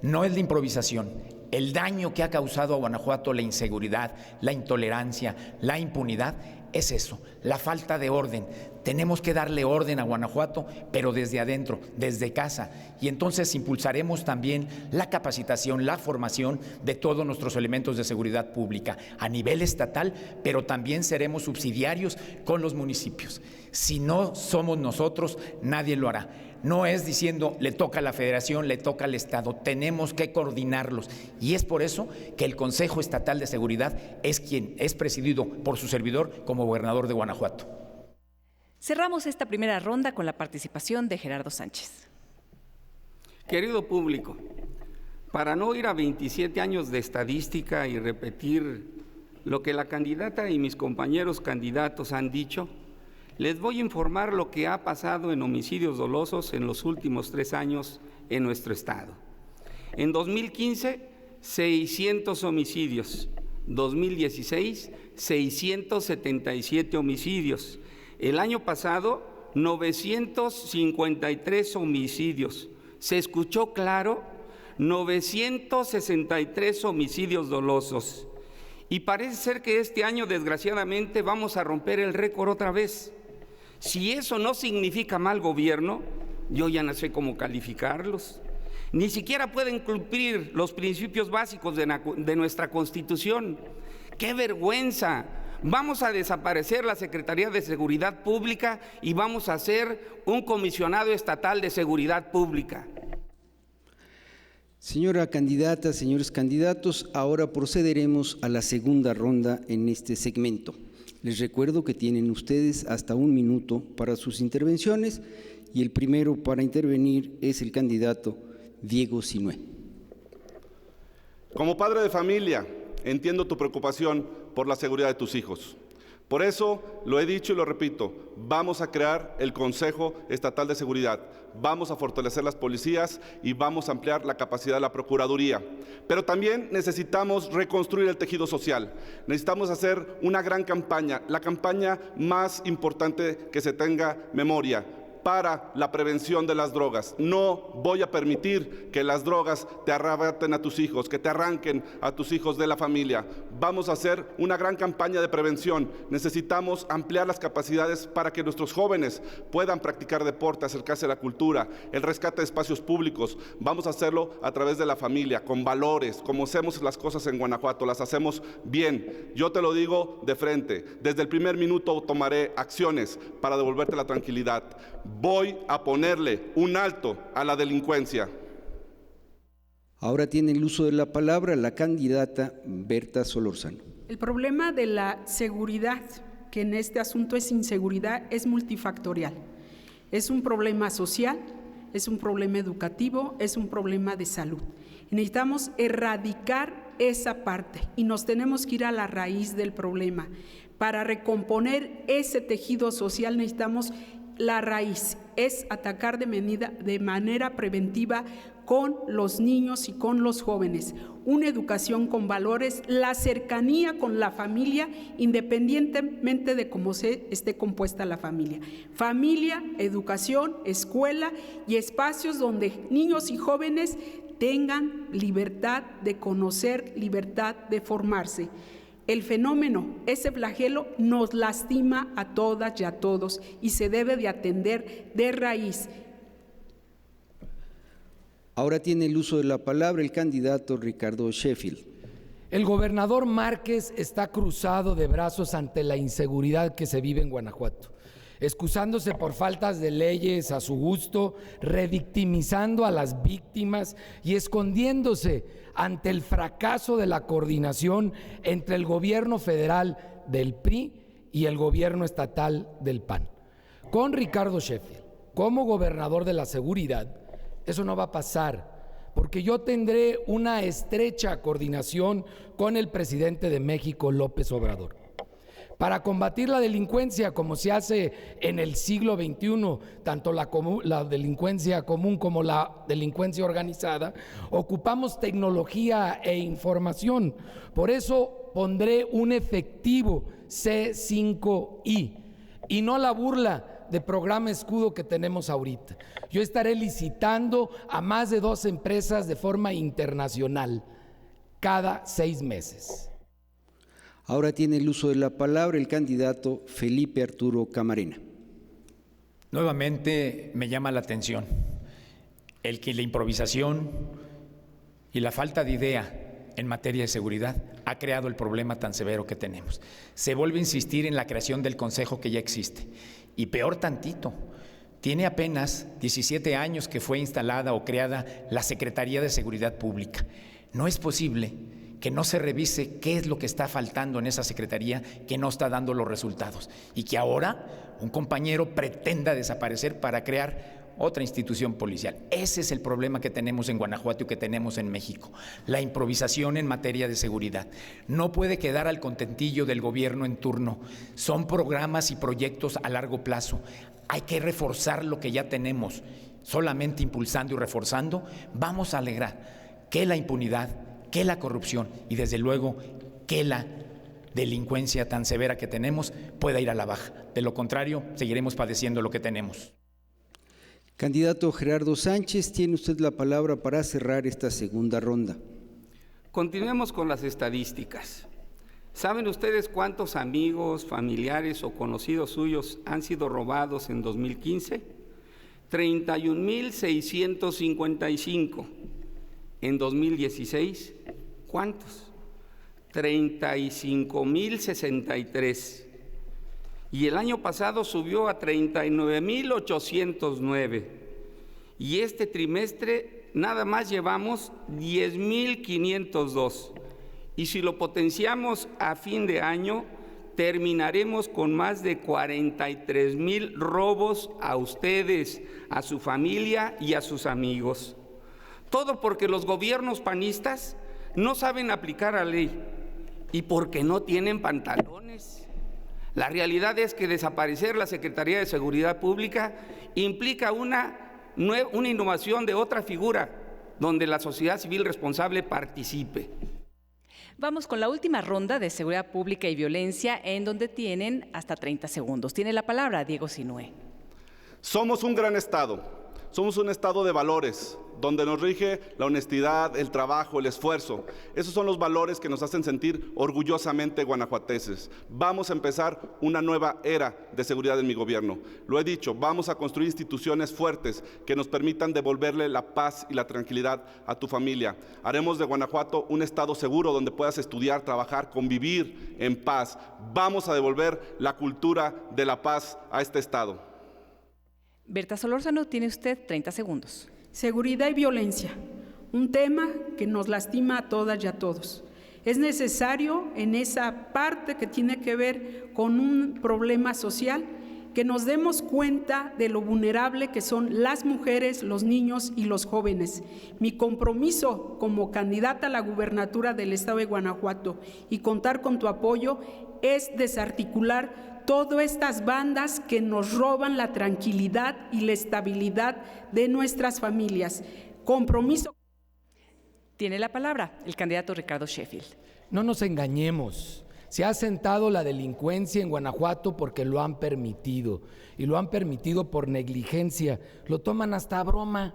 no es la improvisación. El daño que ha causado a Guanajuato la inseguridad, la intolerancia, la impunidad, es eso, la falta de orden. Tenemos que darle orden a Guanajuato, pero desde adentro, desde casa. Y entonces impulsaremos también la capacitación, la formación de todos nuestros elementos de seguridad pública a nivel estatal, pero también seremos subsidiarios con los municipios. Si no somos nosotros, nadie lo hará. No es diciendo le toca a la Federación, le toca al Estado, tenemos que coordinarlos. Y es por eso que el Consejo Estatal de Seguridad es quien es presidido por su servidor como gobernador de Guanajuato. Cerramos esta primera ronda con la participación de Gerardo Sánchez. Querido público, para no ir a 27 años de estadística y repetir lo que la candidata y mis compañeros candidatos han dicho, les voy a informar lo que ha pasado en homicidios dolosos en los últimos 3 años en nuestro estado. En 2015, 600 homicidios. 2016, 677 homicidios. El año pasado, 953 homicidios. ¿Se escuchó claro? 963 homicidios dolosos. Y parece ser que este año, desgraciadamente, vamos a romper el récord otra vez. Si eso no significa mal gobierno, yo ya no sé cómo calificarlos. Ni siquiera pueden cumplir los principios básicos de nuestra Constitución. ¡Qué vergüenza! Vamos a desaparecer la Secretaría de Seguridad Pública y vamos a hacer un comisionado estatal de seguridad pública. Señora candidata, señores candidatos, ahora procederemos a la segunda ronda en este segmento. Les recuerdo que tienen ustedes hasta 1 minuto para sus intervenciones y el primero para intervenir es el candidato Diego Sinué. Como padre de familia, entiendo tu preocupación por la seguridad de tus hijos. Por eso, lo he dicho y lo repito, vamos a crear el Consejo Estatal de Seguridad, vamos a fortalecer las policías y vamos a ampliar la capacidad de la Procuraduría. Pero también necesitamos reconstruir el tejido social, necesitamos hacer una gran campaña, la campaña más importante que se tenga memoria, para la prevención de las drogas. No voy a permitir que las drogas te arrebaten a tus hijos, que te arranquen a tus hijos de la familia. Vamos a hacer una gran campaña de prevención. Necesitamos ampliar las capacidades para que nuestros jóvenes puedan practicar deporte, acercarse a la cultura, el rescate de espacios públicos. Vamos a hacerlo a través de la familia, con valores, como hacemos las cosas en Guanajuato, las hacemos bien. Yo te lo digo de frente, desde el primer minuto tomaré acciones para devolverte la tranquilidad. Voy a ponerle un alto a la delincuencia. Ahora tiene el uso de la palabra la candidata Berta Solórzano. El problema de la seguridad, que en este asunto es inseguridad, es multifactorial. Es un problema social, es un problema educativo, es un problema de salud. Necesitamos erradicar esa parte y nos tenemos que ir a la raíz del problema. Para recomponer ese tejido social necesitamos la raíz, es atacar de manera preventiva con los niños y con los jóvenes, una educación con valores, la cercanía con la familia, independientemente de cómo esté compuesta la familia. Familia, educación, escuela y espacios donde niños y jóvenes tengan libertad de conocer, libertad de formarse. El fenómeno, ese flagelo, nos lastima a todas y a todos y se debe de atender de raíz. Ahora tiene el uso de la palabra el candidato Ricardo Sheffield. El gobernador Márquez está cruzado de brazos ante la inseguridad que se vive en Guanajuato, excusándose por faltas de leyes a su gusto, revictimizando a las víctimas y escondiéndose ante el fracaso de la coordinación entre el gobierno federal del PRI y el gobierno estatal del PAN. Con Ricardo Sheffield como gobernador de la seguridad, eso no va a pasar, porque yo tendré una estrecha coordinación con el presidente de México, López Obrador. Para combatir la delincuencia, como se hace en el siglo XXI, tanto la delincuencia común como la delincuencia organizada, ocupamos tecnología e información. Por eso pondré un efectivo C5I y no la burla de programa escudo que tenemos ahorita. Yo estaré licitando a más de 2 empresas de forma internacional cada 6 meses. Ahora tiene el uso de la palabra el candidato Felipe Arturo Camarena. Nuevamente me llama la atención el que la improvisación y la falta de idea en materia de seguridad ha creado el problema tan severo que tenemos. Se vuelve a insistir en la creación del Consejo que ya existe. Y peor tantito, tiene apenas 17 años que fue instalada o creada la Secretaría de Seguridad Pública. No es posible que no se revise qué es lo que está faltando en esa secretaría, que no está dando los resultados, y que ahora un compañero pretenda desaparecer para crear otra institución policial. Ese es el problema que tenemos en Guanajuato y que tenemos en México, la improvisación en materia de seguridad. No puede quedar al contentillo del gobierno en turno. Son programas y proyectos a largo plazo. Hay que reforzar lo que ya tenemos. Solamente impulsando y reforzando vamos a lograr que la impunidad, que la corrupción y desde luego que la delincuencia tan severa que tenemos pueda ir a la baja. De lo contrario, seguiremos padeciendo lo que tenemos. Candidato Gerardo Sánchez, tiene usted la palabra para cerrar esta segunda ronda. Continuemos con las estadísticas. ¿Saben ustedes cuántos amigos, familiares o conocidos suyos han sido robados en 2015? 31,655. En 2016, ¿cuántos? 35,063. Y el año pasado subió a 39,809. Y este trimestre nada más llevamos 10,502. Y si lo potenciamos a fin de año, terminaremos con más de 43,000 robos a ustedes, a su familia y a sus amigos. Todo porque los gobiernos panistas no saben aplicar la ley y porque no tienen pantalones. La realidad es que desaparecer la Secretaría de Seguridad Pública implica una innovación de otra figura donde la sociedad civil responsable participe. Vamos con la última ronda de seguridad pública y violencia, en donde tienen hasta 30 segundos. Tiene la palabra Diego Sinué. Somos un gran Estado, somos un Estado de valores, donde nos rige la honestidad, el trabajo, el esfuerzo. Esos son los valores que nos hacen sentir orgullosamente guanajuatenses. Vamos a empezar una nueva era de seguridad en mi gobierno. Lo he dicho, vamos a construir instituciones fuertes que nos permitan devolverle la paz y la tranquilidad a tu familia. Haremos de Guanajuato un estado seguro donde puedas estudiar, trabajar, convivir en paz. Vamos a devolver la cultura de la paz a este estado. Berta Solórzano, tiene usted 30 segundos. Seguridad y violencia, un tema que nos lastima a todas y a todos. Es necesario en esa parte que tiene que ver con un problema social que nos demos cuenta de lo vulnerable que son las mujeres, los niños y los jóvenes. Mi compromiso como candidata a la gubernatura del Estado de Guanajuato y contar con tu apoyo es desarticular todas estas bandas que nos roban la tranquilidad y la estabilidad de nuestras familias. Compromiso. Tiene la palabra el candidato Ricardo Sheffield. No nos engañemos. Se ha asentado la delincuencia en Guanajuato porque lo han permitido, y lo han permitido por negligencia. Lo toman hasta a broma.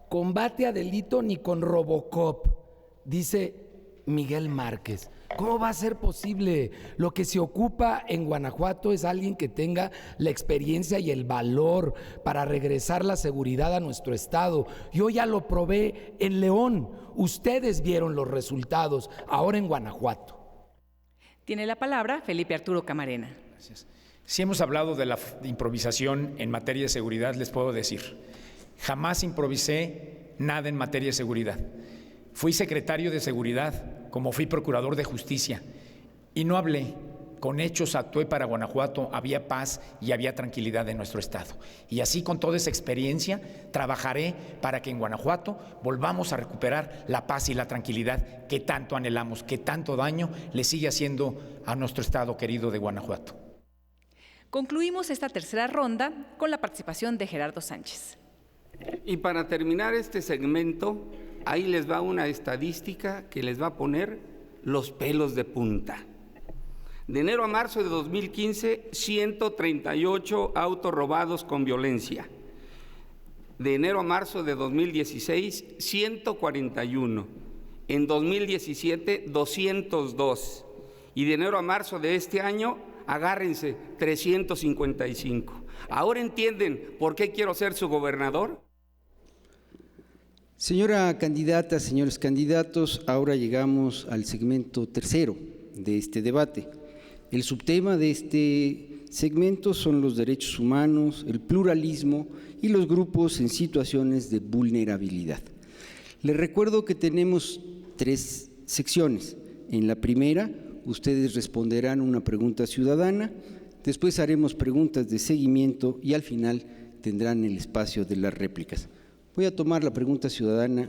Combate a delito ni con Robocop, dice Miguel Márquez. ¿Cómo va a ser posible? Lo que se ocupa en Guanajuato es alguien que tenga la experiencia y el valor para regresar la seguridad a nuestro estado. Yo ya lo probé en León. Ustedes vieron los resultados, ahora en Guanajuato. Tiene la palabra Felipe Arturo Camarena. Gracias. Si hemos hablado de la improvisación en materia de seguridad, les puedo decir, jamás improvisé nada en materia de seguridad. Fui secretario de Seguridad, como fui procurador de Justicia, y no hablé, con hechos actué para Guanajuato, había paz y había tranquilidad en nuestro estado. Y así, con toda esa experiencia, trabajaré para que en Guanajuato volvamos a recuperar la paz y la tranquilidad que tanto anhelamos, que tanto daño le sigue haciendo a nuestro estado querido de Guanajuato. Concluimos esta tercera ronda con la participación de Gerardo Sánchez. Y para terminar este segmento, ahí les va una estadística que les va a poner los pelos de punta. De enero a marzo de 2015, 138 autos robados con violencia. De enero a marzo de 2016, 141. En 2017, 202. Y de enero a marzo de este año, agárrense, 355. ¿Ahora entienden por qué quiero ser su gobernador? Señora candidata, señores candidatos, ahora llegamos al segmento tercero de este debate. El subtema de este segmento son los derechos humanos, el pluralismo y los grupos en situaciones de vulnerabilidad. Les recuerdo que tenemos 3 secciones. En la primera, ustedes responderán una pregunta ciudadana, después haremos preguntas de seguimiento y al final tendrán el espacio de las réplicas. Voy a tomar la pregunta ciudadana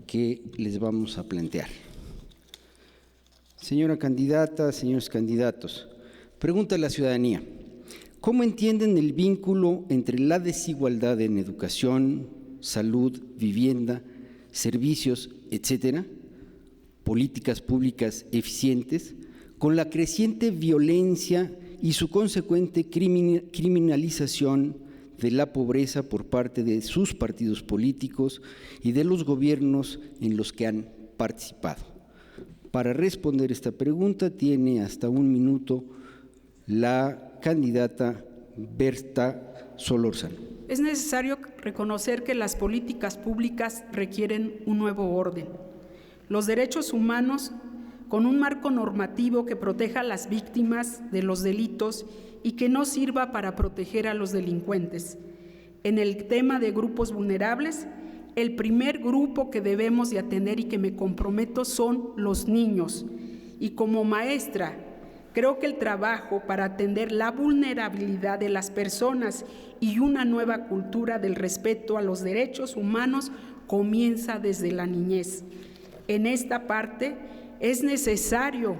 que les vamos a plantear. Señora candidata, señores candidatos, pregunta a la ciudadanía: ¿cómo entienden el vínculo entre la desigualdad en educación, salud, vivienda, servicios, etcétera, políticas públicas eficientes, con la creciente violencia y su consecuente criminalización de la pobreza por parte de sus partidos políticos y de los gobiernos en los que han participado? Para responder esta pregunta tiene hasta 1 minuto la candidata Berta Solórzano. Es necesario reconocer que las políticas públicas requieren un nuevo orden. Los derechos humanos, con un marco normativo que proteja a las víctimas de los delitos y que no sirva para proteger a los delincuentes. En el tema de grupos vulnerables, el primer grupo que debemos de atender y que me comprometo son los niños. Y como maestra, creo que el trabajo para atender la vulnerabilidad de las personas y una nueva cultura del respeto a los derechos humanos comienza desde la niñez. En esta parte es necesario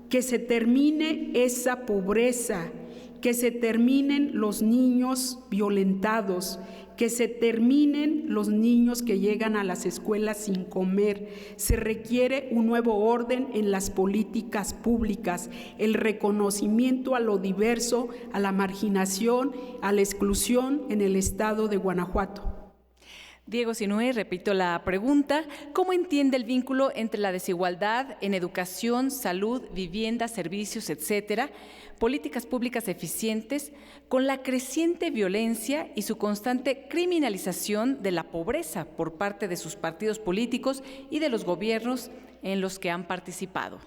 que se termine esa pobreza, que se terminen los niños violentados, que se terminen los niños que llegan a las escuelas sin comer. Se requiere un nuevo orden en las políticas públicas, el reconocimiento a lo diverso, a la marginación, a la exclusión en el estado de Guanajuato. Diego Sinue, repito la pregunta: ¿cómo entiende el vínculo entre la desigualdad en educación, salud, vivienda, servicios, etcétera, políticas públicas eficientes, con la creciente violencia y su constante criminalización de la pobreza por parte de sus partidos políticos y de los gobiernos en los que han participado?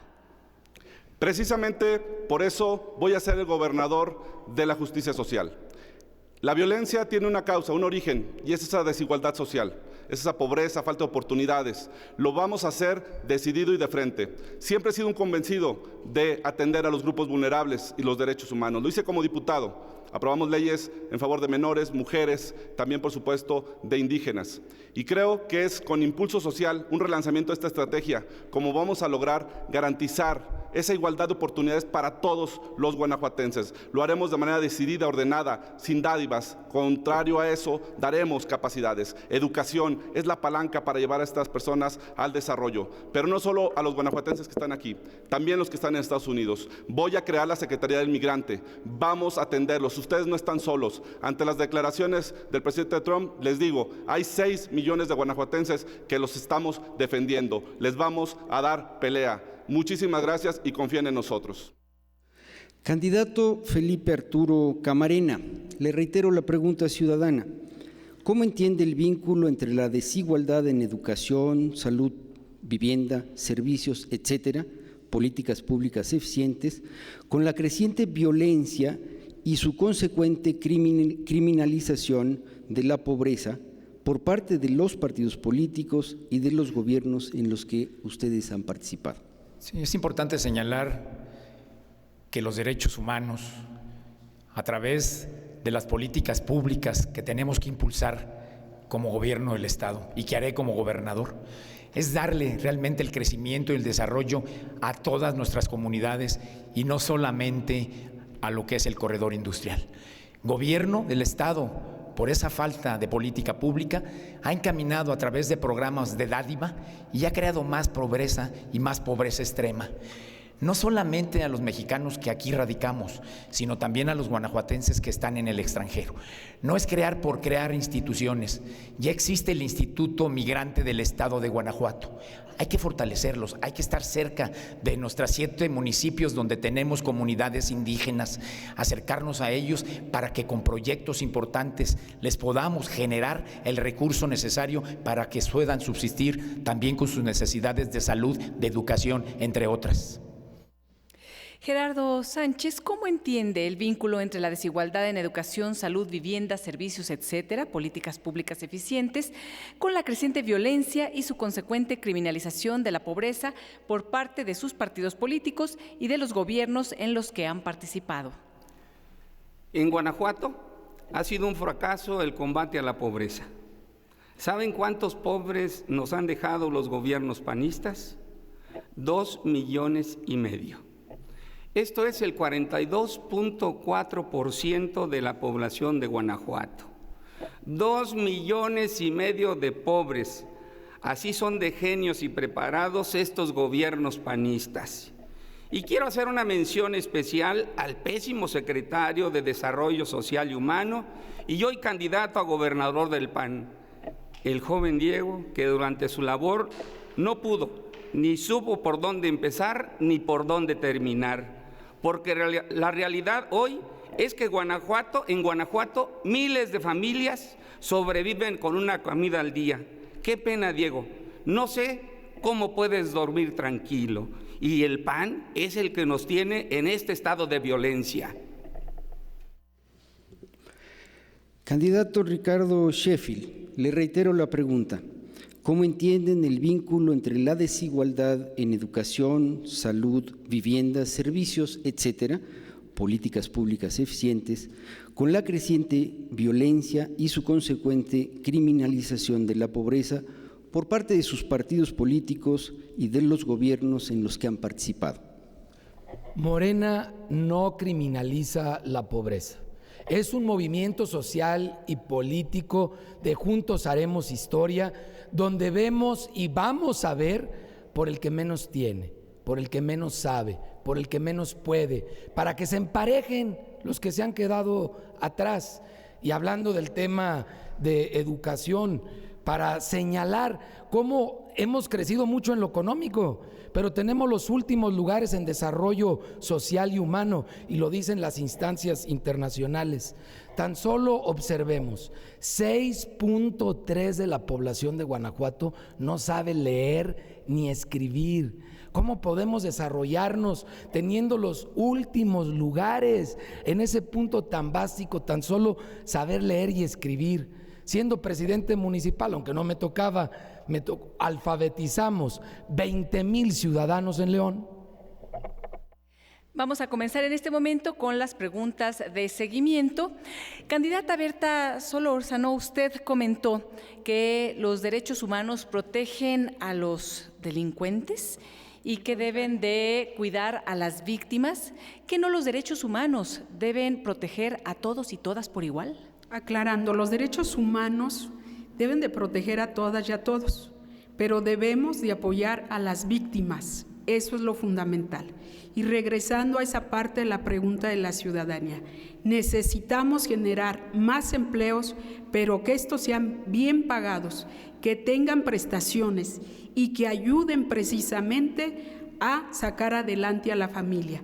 Precisamente por eso voy a ser el gobernador de la justicia social. La violencia tiene una causa, un origen, y es esa desigualdad social, es esa pobreza, falta de oportunidades. Lo vamos a hacer decidido y de frente. Siempre he sido un convencido de atender a los grupos vulnerables y los derechos humanos. Lo hice como diputado. Aprobamos leyes en favor de menores, mujeres, también por supuesto de indígenas. Y creo que es con impulso social, un relanzamiento de esta estrategia, como vamos a lograr garantizar esa igualdad de oportunidades para todos los guanajuatenses. Lo haremos de manera decidida, ordenada, sin dádivas. Contrario a eso, daremos capacidades. Educación es la palanca para llevar a estas personas al desarrollo. Pero no solo a los guanajuatenses que están aquí, también los que están en Estados Unidos. Voy a crear la Secretaría del Migrante. Vamos a atenderlos. Ustedes no están solos. Ante las declaraciones del presidente Trump, les digo, hay 6 millones de guanajuatenses que los estamos defendiendo. Les vamos a dar pelea. Muchísimas gracias y confíen en nosotros. Candidato Felipe Arturo Camarena, le reitero la pregunta ciudadana. ¿Cómo entiende el vínculo entre la desigualdad en educación, salud, vivienda, servicios, etcétera, políticas públicas eficientes, con la creciente violencia y su consecuente criminalización de la pobreza por parte de los partidos políticos y de los gobiernos en los que ustedes han participado? Sí, es importante señalar que los derechos humanos, a través de las políticas públicas que tenemos que impulsar como gobierno del Estado y que haré como gobernador, es darle realmente el crecimiento y el desarrollo a todas nuestras comunidades y no solamente a lo que es el corredor industrial. Gobierno del Estado, por esa falta de política pública, ha encaminado a través de programas de dádiva y ha creado más pobreza y más pobreza extrema. No solamente a los mexicanos que aquí radicamos, sino también a los guanajuatenses que están en el extranjero. No es crear por crear instituciones. Ya existe el Instituto Migrante del Estado de Guanajuato. Hay que fortalecerlos, hay que estar cerca de nuestros 7 municipios donde tenemos comunidades indígenas, acercarnos a ellos para que con proyectos importantes les podamos generar el recurso necesario para que puedan subsistir también con sus necesidades de salud, de educación, entre otras. Gerardo Sánchez, ¿cómo entiende el vínculo entre la desigualdad en educación, salud, vivienda, servicios, etcétera, políticas públicas eficientes, con la creciente violencia y su consecuente criminalización de la pobreza por parte de sus partidos políticos y de los gobiernos en los que han participado? En Guanajuato ha sido un fracaso el combate a la pobreza. ¿Saben cuántos pobres nos han dejado los gobiernos panistas? 2,5 millones. Esto es el 42.4% de la población de Guanajuato. 2,5 millones de pobres. Así son de genios y preparados estos gobiernos panistas. Y quiero hacer una mención especial al pésimo secretario de Desarrollo Social y Humano y hoy candidato a gobernador del PAN, el joven Diego, que durante su labor no pudo, ni supo por dónde empezar ni por dónde terminar. Porque la realidad hoy es que en Guanajuato miles de familias sobreviven con una comida al día. Qué pena, Diego. No sé cómo puedes dormir tranquilo. Y el PAN es el que nos tiene en este estado de violencia. Candidato Ricardo Sheffield, le reitero la pregunta. ¿Cómo entienden el vínculo entre la desigualdad en educación, salud, vivienda, servicios, etcétera, políticas públicas eficientes, con la creciente violencia y su consecuente criminalización de la pobreza por parte de sus partidos políticos y de los gobiernos en los que han participado? Morena no criminaliza la pobreza. Es un movimiento social y político de Juntos Haremos Historia, donde vemos y vamos a ver por el que menos tiene, por el que menos sabe, por el que menos puede, para que se emparejen los que se han quedado atrás. Y hablando del tema de educación, para señalar cómo hemos crecido mucho en lo económico, pero tenemos los últimos lugares en desarrollo social y humano, y lo dicen las instancias internacionales. Tan solo observemos, 6.3% de la población de Guanajuato no sabe leer ni escribir. ¿Cómo podemos desarrollarnos teniendo los últimos lugares en ese punto tan básico, tan solo saber leer y escribir? Siendo presidente municipal, aunque no me tocaba, alfabetizamos 20,000 ciudadanos en León. Vamos a comenzar en este momento con las preguntas de seguimiento. Candidata Berta Solórzano, usted comentó que los derechos humanos protegen a los delincuentes y que deben de cuidar a las víctimas, que no los derechos humanos deben proteger a todos y todas por igual. Aclarando, los derechos humanos deben de proteger a todas y a todos, pero debemos de apoyar a las víctimas. Eso es lo fundamental. Y regresando a esa parte de la pregunta de la ciudadanía, necesitamos generar más empleos, pero que estos sean bien pagados, que tengan prestaciones y que ayuden precisamente a sacar adelante a la familia.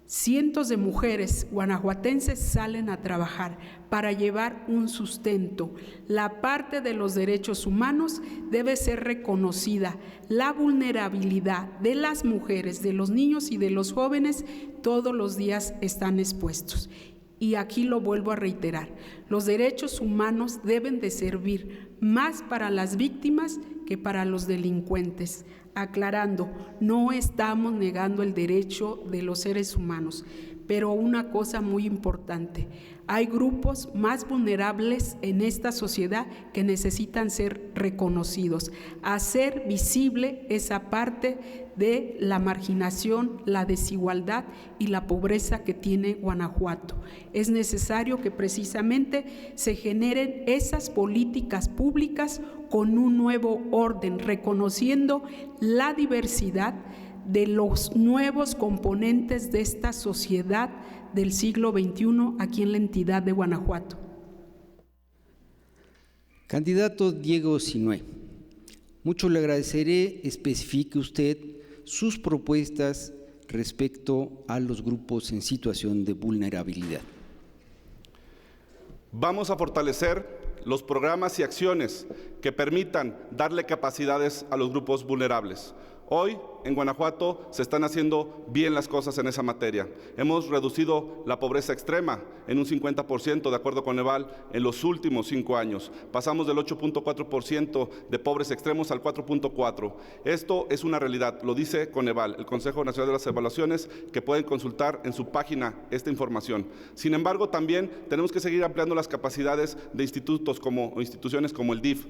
Cientos de mujeres guanajuatenses salen a trabajar para llevar un sustento. La parte de los derechos humanos debe ser reconocida. La vulnerabilidad de las mujeres, de los niños y de los jóvenes todos los días están expuestos. Y aquí lo vuelvo a reiterar, los derechos humanos deben de servir más para las víctimas que para los delincuentes. Aclarando, no estamos negando el derecho de los seres humanos, pero una cosa muy importante, hay grupos más vulnerables en esta sociedad que necesitan ser reconocidos, hacer visible esa parte de la marginación, la desigualdad y la pobreza que tiene Guanajuato. Es necesario que precisamente se generen esas políticas públicas con un nuevo orden, reconociendo la diversidad de los nuevos componentes de esta sociedad del siglo XXI aquí en la entidad de Guanajuato. Candidato Diego Sinue, mucho le agradeceré especifique usted sus propuestas respecto a los grupos en situación de vulnerabilidad. Vamos a fortalecer los programas y acciones que permitan darle capacidades a los grupos vulnerables. Hoy, en Guanajuato, se están haciendo bien las cosas en esa materia. Hemos reducido la pobreza extrema en un 50%, de acuerdo con Coneval, en los últimos 5 años. Pasamos del 8.4% de pobres extremos al 4.4%. Esto es una realidad, lo dice Coneval, el Consejo Nacional de las Evaluaciones, que pueden consultar en su página esta información. Sin embargo, también tenemos que seguir ampliando las capacidades de instituciones como el DIF.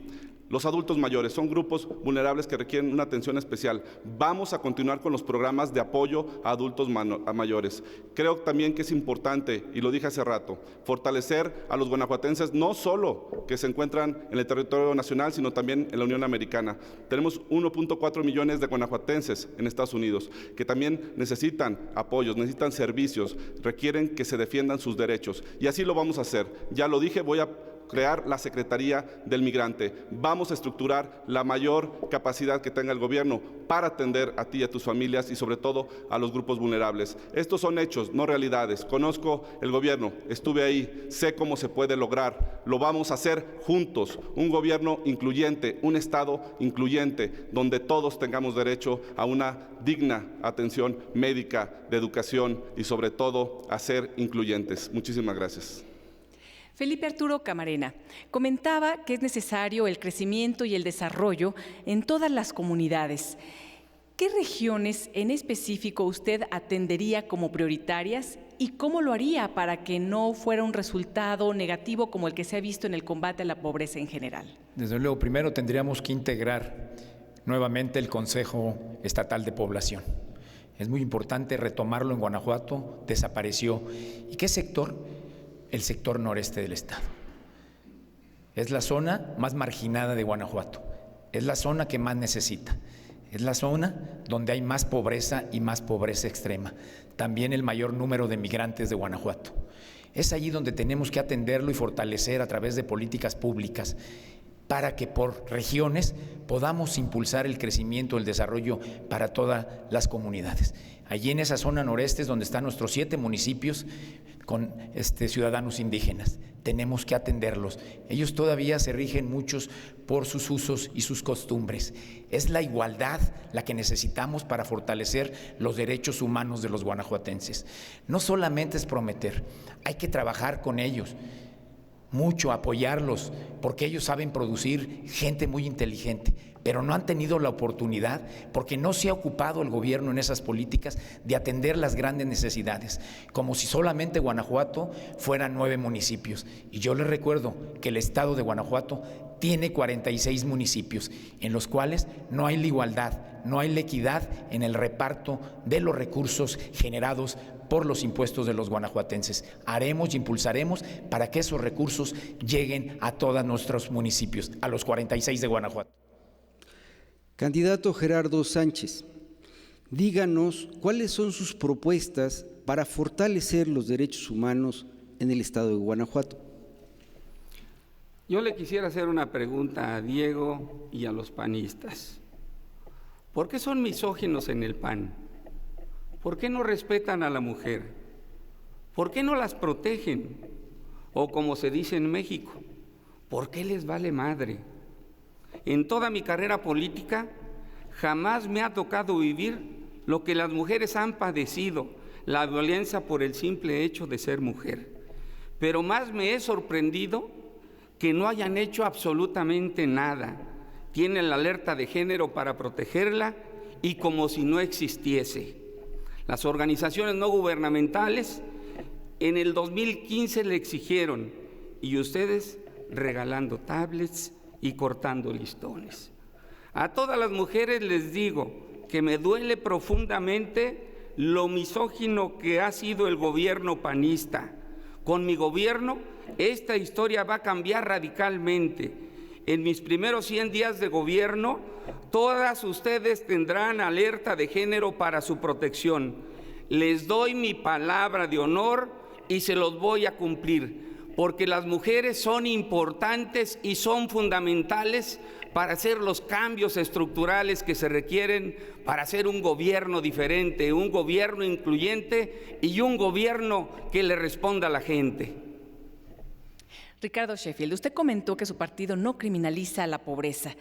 Los adultos mayores son grupos vulnerables que requieren una atención especial. Vamos a continuar con los programas de apoyo a adultos mayores. Creo también que es importante, y lo dije hace rato, fortalecer a los guanajuatenses, no solo que se encuentran en el territorio nacional, sino también en la Unión Americana. Tenemos 1.4 millones de guanajuatenses en Estados Unidos, que también necesitan apoyos, necesitan servicios, requieren que se defiendan sus derechos. Y así lo vamos a hacer. Ya lo dije, voy a crear la Secretaría del Migrante. Vamos a estructurar la mayor capacidad que tenga el gobierno para atender a ti y a tus familias y sobre todo a los grupos vulnerables. Estos son hechos, no realidades. Conozco el gobierno, estuve ahí, sé cómo se puede lograr. Lo vamos a hacer juntos. Un gobierno incluyente, un Estado incluyente, donde todos tengamos derecho a una digna atención médica, de educación y sobre todo a ser incluyentes. Muchísimas gracias. Felipe Arturo Camarena comentaba que es necesario el crecimiento y el desarrollo en todas las comunidades. ¿Qué regiones en específico usted atendería como prioritarias y cómo lo haría para que no fuera un resultado negativo como el que se ha visto en el combate a la pobreza en general? Desde luego, primero tendríamos que integrar nuevamente el Consejo Estatal de Población. Es muy importante retomarlo en Guanajuato, desapareció. ¿Y qué sector? El sector noreste del estado. Es la zona más marginada de Guanajuato, es la zona que más necesita, es la zona donde hay más pobreza y más pobreza extrema, también el mayor número de migrantes de Guanajuato. Es allí donde tenemos que atenderlo y fortalecer a través de políticas públicas para que por regiones podamos impulsar el crecimiento, el desarrollo para todas las comunidades. Allí en esa zona noreste es donde están nuestros 7 municipios con ciudadanos indígenas. Tenemos que atenderlos. Ellos todavía se rigen muchos por sus usos y sus costumbres. Es la igualdad la que necesitamos para fortalecer los derechos humanos de los guanajuatenses. No solamente es prometer, hay que trabajar con ellos mucho, apoyarlos, porque ellos saben producir gente muy inteligente, pero no han tenido la oportunidad porque no se ha ocupado el gobierno en esas políticas de atender las grandes necesidades, como si solamente Guanajuato fueran 9 municipios. Y yo les recuerdo que el estado de Guanajuato tiene 46 municipios, en los cuales no hay la igualdad, no hay la equidad en el reparto de los recursos generados por los impuestos de los guanajuatenses. Haremos y impulsaremos para que esos recursos lleguen a todos nuestros municipios, a los 46 de Guanajuato. Candidato Gerardo Sánchez, díganos cuáles son sus propuestas para fortalecer los derechos humanos en el estado de Guanajuato. Yo le quisiera hacer una pregunta a Diego y a los panistas. ¿Por qué son misóginos en el PAN? ¿Por qué no respetan a la mujer? ¿Por qué no las protegen? O como se dice en México, ¿por qué les vale madre? En toda mi carrera política jamás me ha tocado vivir lo que las mujeres han padecido, la violencia por el simple hecho de ser mujer. Pero más me he sorprendido que no hayan hecho absolutamente nada. Tienen la alerta de género para protegerla y como si no existiese. Las organizaciones no gubernamentales en el 2015 le exigieron y ustedes regalando tablets y cortando listones. A todas las mujeres les digo que me duele profundamente lo misógino que ha sido el gobierno panista. Con mi gobierno, esta historia va a cambiar radicalmente. En mis primeros 100 días de gobierno, todas ustedes tendrán alerta de género para su protección. Les doy mi palabra de honor y se los voy a cumplir, porque las mujeres son importantes y son fundamentales para hacer los cambios estructurales que se requieren para hacer un gobierno diferente, un gobierno incluyente y un gobierno que le responda a la gente. Ricardo Sheffield, usted comentó que su partido no criminaliza la pobreza.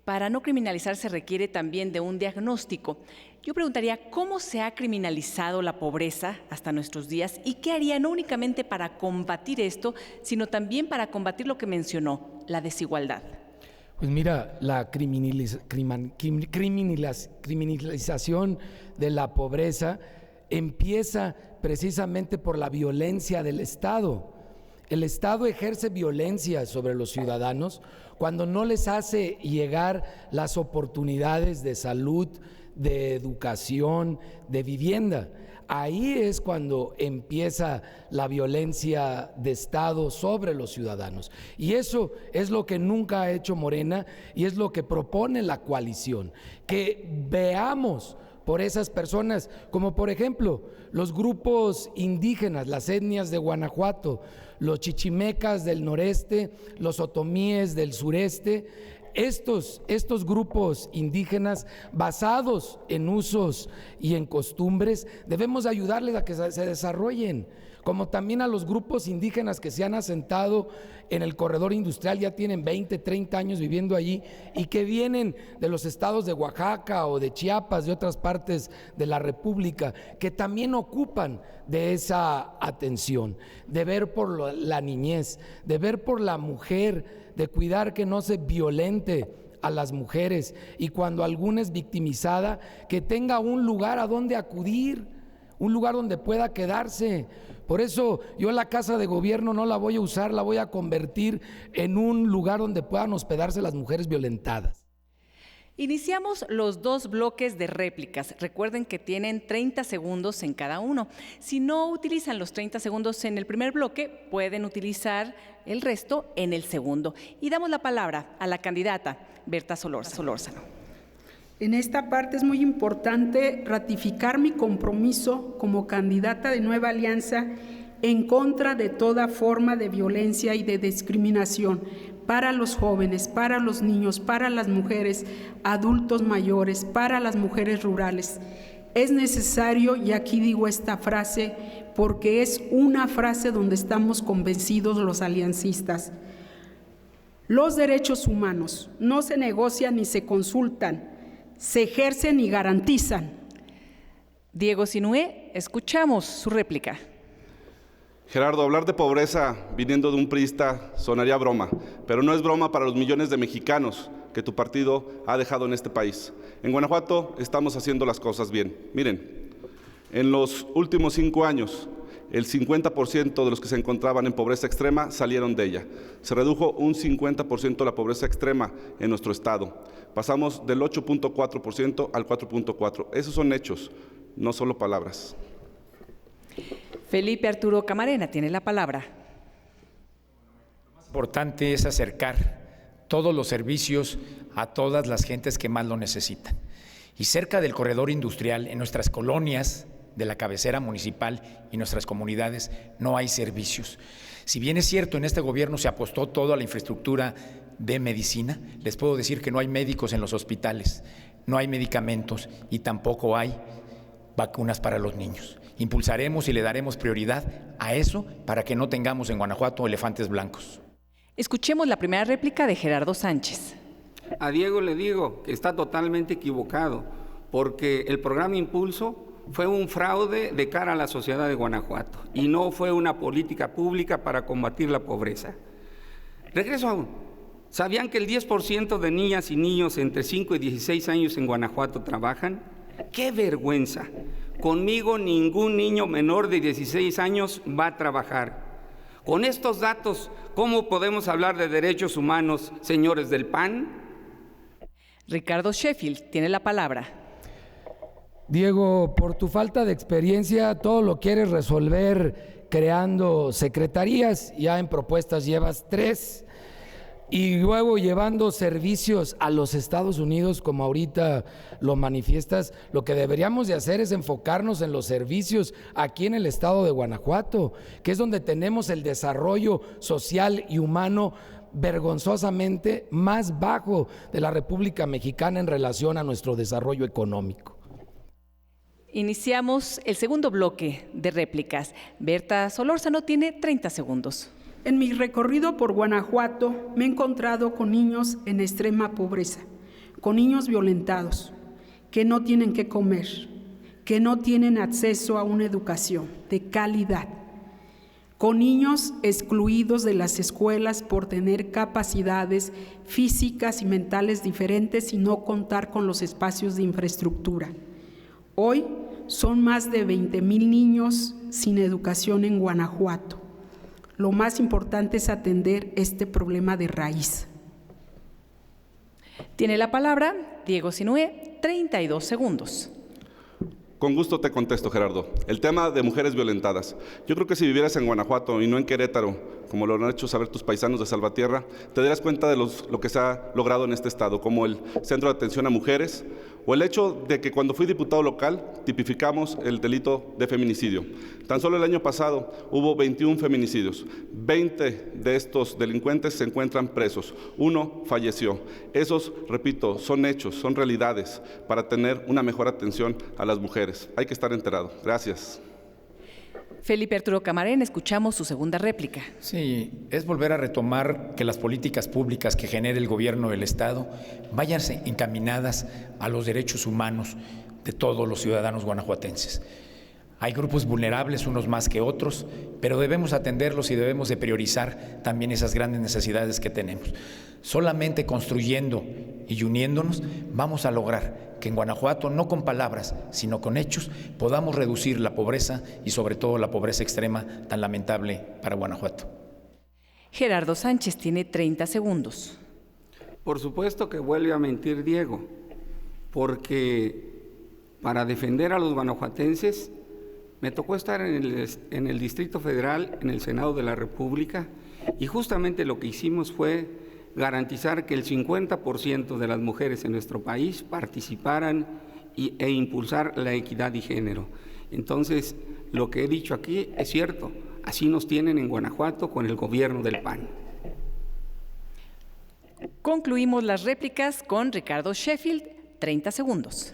Para no criminalizar se requiere también de un diagnóstico. Yo preguntaría, ¿cómo se ha criminalizado la pobreza hasta nuestros días y qué haría no únicamente para combatir esto, sino también para combatir lo que mencionó, la desigualdad? Pues mira, la criminalización de la pobreza empieza precisamente por la violencia del Estado. El Estado ejerce violencia sobre los ciudadanos cuando no les hace llegar las oportunidades de salud, de educación, de vivienda. Ahí es cuando empieza la violencia de Estado sobre los ciudadanos. Y eso es lo que nunca ha hecho Morena y es lo que propone la coalición, que veamos por esas personas, como por ejemplo los grupos indígenas, las etnias de Guanajuato, los chichimecas del noreste, los otomíes del sureste. Estos grupos indígenas basados en usos y en costumbres, debemos ayudarles a que se desarrollen, como también a los grupos indígenas que se han asentado en el corredor industrial, ya tienen 20, 30 años viviendo allí y que vienen de los estados de Oaxaca o de Chiapas, de otras partes de la República, que también ocupan de esa atención, de ver por la niñez, de ver por la mujer, de cuidar que no se violente a las mujeres y cuando alguna es victimizada, que tenga un lugar a donde acudir, un lugar donde pueda quedarse. Por eso yo la casa de gobierno no la voy a usar, la voy a convertir en un lugar donde puedan hospedarse las mujeres violentadas. Iniciamos los 2 bloques de réplicas. Recuerden que tienen 30 segundos en cada uno. Si no utilizan los 30 segundos en el primer bloque, pueden utilizar el resto en el segundo. Y damos la palabra a la candidata Berta Solórzano. En esta parte es muy importante ratificar mi compromiso como candidata de Nueva Alianza en contra de toda forma de violencia y de discriminación para los jóvenes, para los niños, para las mujeres, adultos mayores, para las mujeres rurales. Es necesario, y aquí digo esta frase porque es una frase donde estamos convencidos los aliancistas: los derechos humanos no se negocian ni se consultan, se ejercen y garantizan. Diego Sinué, escuchamos su réplica. Gerardo, hablar de pobreza viniendo de un priista sonaría broma, pero no es broma para los millones de mexicanos que tu partido ha dejado en este país. En Guanajuato estamos haciendo las cosas bien. Miren, en los últimos 5 años, el 50% de los que se encontraban en pobreza extrema salieron de ella. Se redujo un 50% la pobreza extrema en nuestro estado. Pasamos del 8.4% al 4.4%. Esos son hechos, no solo palabras. Felipe Arturo Camarena tiene la palabra. Lo más importante es acercar todos los servicios a todas las gentes que más lo necesitan. Y cerca del corredor industrial, en nuestras colonias de la cabecera municipal y nuestras comunidades, no hay servicios. Si bien es cierto, en este gobierno se apostó todo a la infraestructura de medicina, les puedo decir que no hay médicos en los hospitales, no hay medicamentos y tampoco hay vacunas para los niños. Impulsaremos y le daremos prioridad a eso para que no tengamos en Guanajuato elefantes blancos. Escuchemos la primera réplica de Gerardo Sánchez. A Diego le digo que está totalmente equivocado, porque el programa Impulso fue un fraude de cara a la sociedad de Guanajuato y no fue una política pública para combatir la pobreza. Regreso aún. ¿Sabían que el 10% de niñas y niños entre 5 y 16 años en Guanajuato trabajan? ¡Qué vergüenza! Conmigo ningún niño menor de 16 años va a trabajar. Con estos datos, ¿cómo podemos hablar de derechos humanos, señores del PAN? Ricardo Sheffield tiene la palabra. Diego, por tu falta de experiencia, todo lo quieres resolver creando secretarías, ya en propuestas llevas 3, y luego llevando servicios a los Estados Unidos, como ahorita lo manifiestas. Lo que deberíamos de hacer es enfocarnos en los servicios aquí en el estado de Guanajuato, que es donde tenemos el desarrollo social y humano vergonzosamente más bajo de la República Mexicana en relación a nuestro desarrollo económico. Iniciamos el segundo bloque de réplicas. Berta Solórzano tiene 30 segundos. En mi recorrido por Guanajuato me he encontrado con niños en extrema pobreza, con niños violentados, que no tienen qué comer, que no tienen acceso a una educación de calidad, con niños excluidos de las escuelas por tener capacidades físicas y mentales diferentes y no contar con los espacios de infraestructura. Hoy son más de 20,000 niños sin educación en Guanajuato. Lo más importante es atender este problema de raíz. Tiene la palabra Diego Sinué, 32 segundos. Con gusto te contesto, Gerardo. El tema de mujeres violentadas. Yo creo que si vivieras en Guanajuato y no en Querétaro, como lo han hecho saber tus paisanos de Salvatierra, te darás cuenta de lo que se ha logrado en este estado, como el Centro de Atención a Mujeres, o el hecho de que cuando fui diputado local tipificamos el delito de feminicidio. Tan solo el año pasado hubo 21 feminicidios, 20 de estos delincuentes se encuentran presos, 1 falleció. Esos, repito, son hechos, son realidades para tener una mejor atención a las mujeres. Hay que estar enterado. Gracias. Felipe Arturo Camarena, escuchamos su segunda réplica. Sí, es volver a retomar que las políticas públicas que genere el gobierno del Estado vayan encaminadas a los derechos humanos de todos los ciudadanos guanajuatenses. Hay grupos vulnerables, unos más que otros, pero debemos atenderlos y debemos de priorizar también esas grandes necesidades que tenemos. Solamente construyendo y uniéndonos vamos a lograr que en Guanajuato, no con palabras, sino con hechos, podamos reducir la pobreza y sobre todo la pobreza extrema tan lamentable para Guanajuato. Gerardo Sánchez tiene 30 segundos. Por supuesto que vuelve a mentir Diego, porque para defender a los guanajuatenses me tocó estar en el Distrito Federal, en el Senado de la República, y justamente lo que hicimos fue garantizar que el 50% de las mujeres en nuestro país participaran e impulsar la equidad de género. Entonces, lo que he dicho aquí es cierto. Así nos tienen en Guanajuato con el gobierno del PAN. Concluimos las réplicas con Ricardo Sheffield, 30 segundos.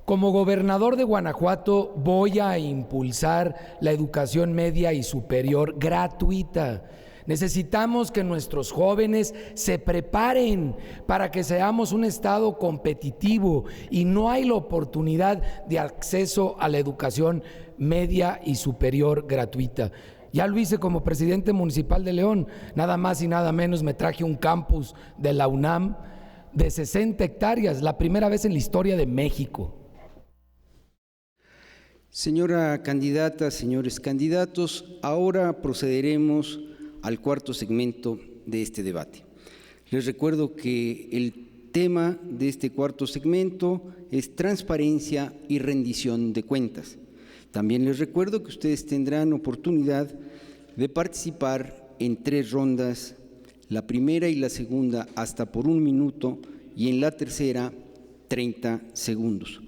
Como gobernador de Guanajuato voy a impulsar la educación media y superior gratuita. Necesitamos que nuestros jóvenes se preparen para que seamos un estado competitivo y no hay la oportunidad de acceso a la educación media y superior gratuita. Ya lo hice como presidente municipal de León, nada más y nada menos me traje un campus de la UNAM de 60 hectáreas, la primera vez en la historia de México. Señora candidata, señores candidatos, ahora procederemos al cuarto segmento de este debate. Les recuerdo que el tema de este cuarto segmento es transparencia y rendición de cuentas. También les recuerdo que ustedes tendrán oportunidad de participar en 3 rondas, la primera y la segunda hasta por 1 minuto y en la tercera 30 segundos.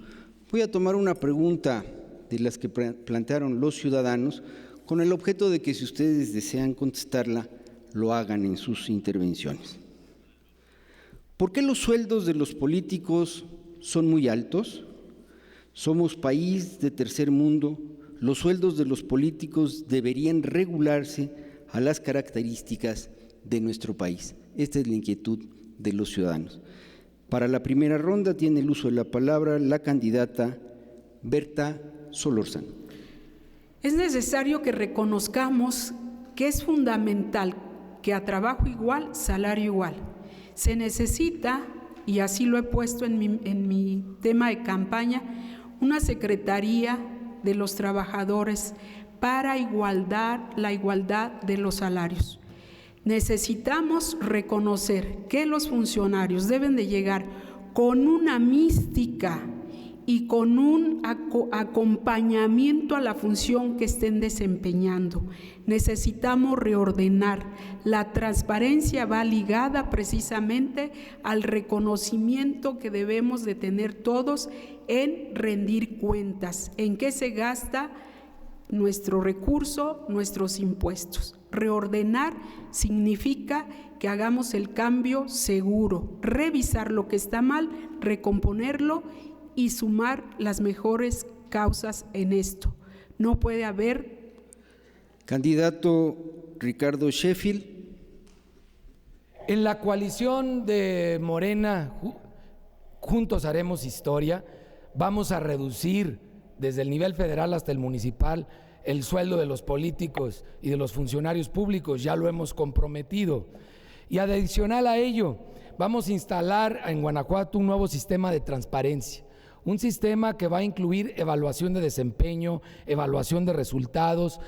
Voy a tomar una pregunta de las que plantearon los ciudadanos con el objeto de que si ustedes desean contestarla, lo hagan en sus intervenciones. ¿Por qué los sueldos de los políticos son muy altos? Somos país de tercer mundo, los sueldos de los políticos deberían regularse a las características de nuestro país. Esta es la inquietud de los ciudadanos. Para la primera ronda tiene el uso de la palabra la candidata Berta Solórzano. Es necesario que reconozcamos que es fundamental que a trabajo igual, salario igual. Se necesita, y así lo he puesto en mi tema de campaña, una secretaría de los trabajadores para la igualdad de los salarios. Necesitamos reconocer que los funcionarios deben de llegar con una mística y con un acompañamiento a la función que estén desempeñando. Necesitamos reordenar. La transparencia va ligada precisamente al reconocimiento que debemos de tener todos en rendir cuentas, en qué se gasta nuestro recurso, nuestros impuestos. Reordenar significa que hagamos el cambio seguro, revisar lo que está mal, recomponerlo y sumar las mejores causas en esto. No puede haber… Candidato Ricardo Sheffield. En la coalición de Morena, Juntos Haremos Historia, vamos a reducir desde el nivel federal hasta el municipal el sueldo de los políticos y de los funcionarios públicos, ya lo hemos comprometido. Y adicional a ello, vamos a instalar en Guanajuato un nuevo sistema de transparencia. Un sistema que va a incluir evaluación de desempeño, evaluación de resultados,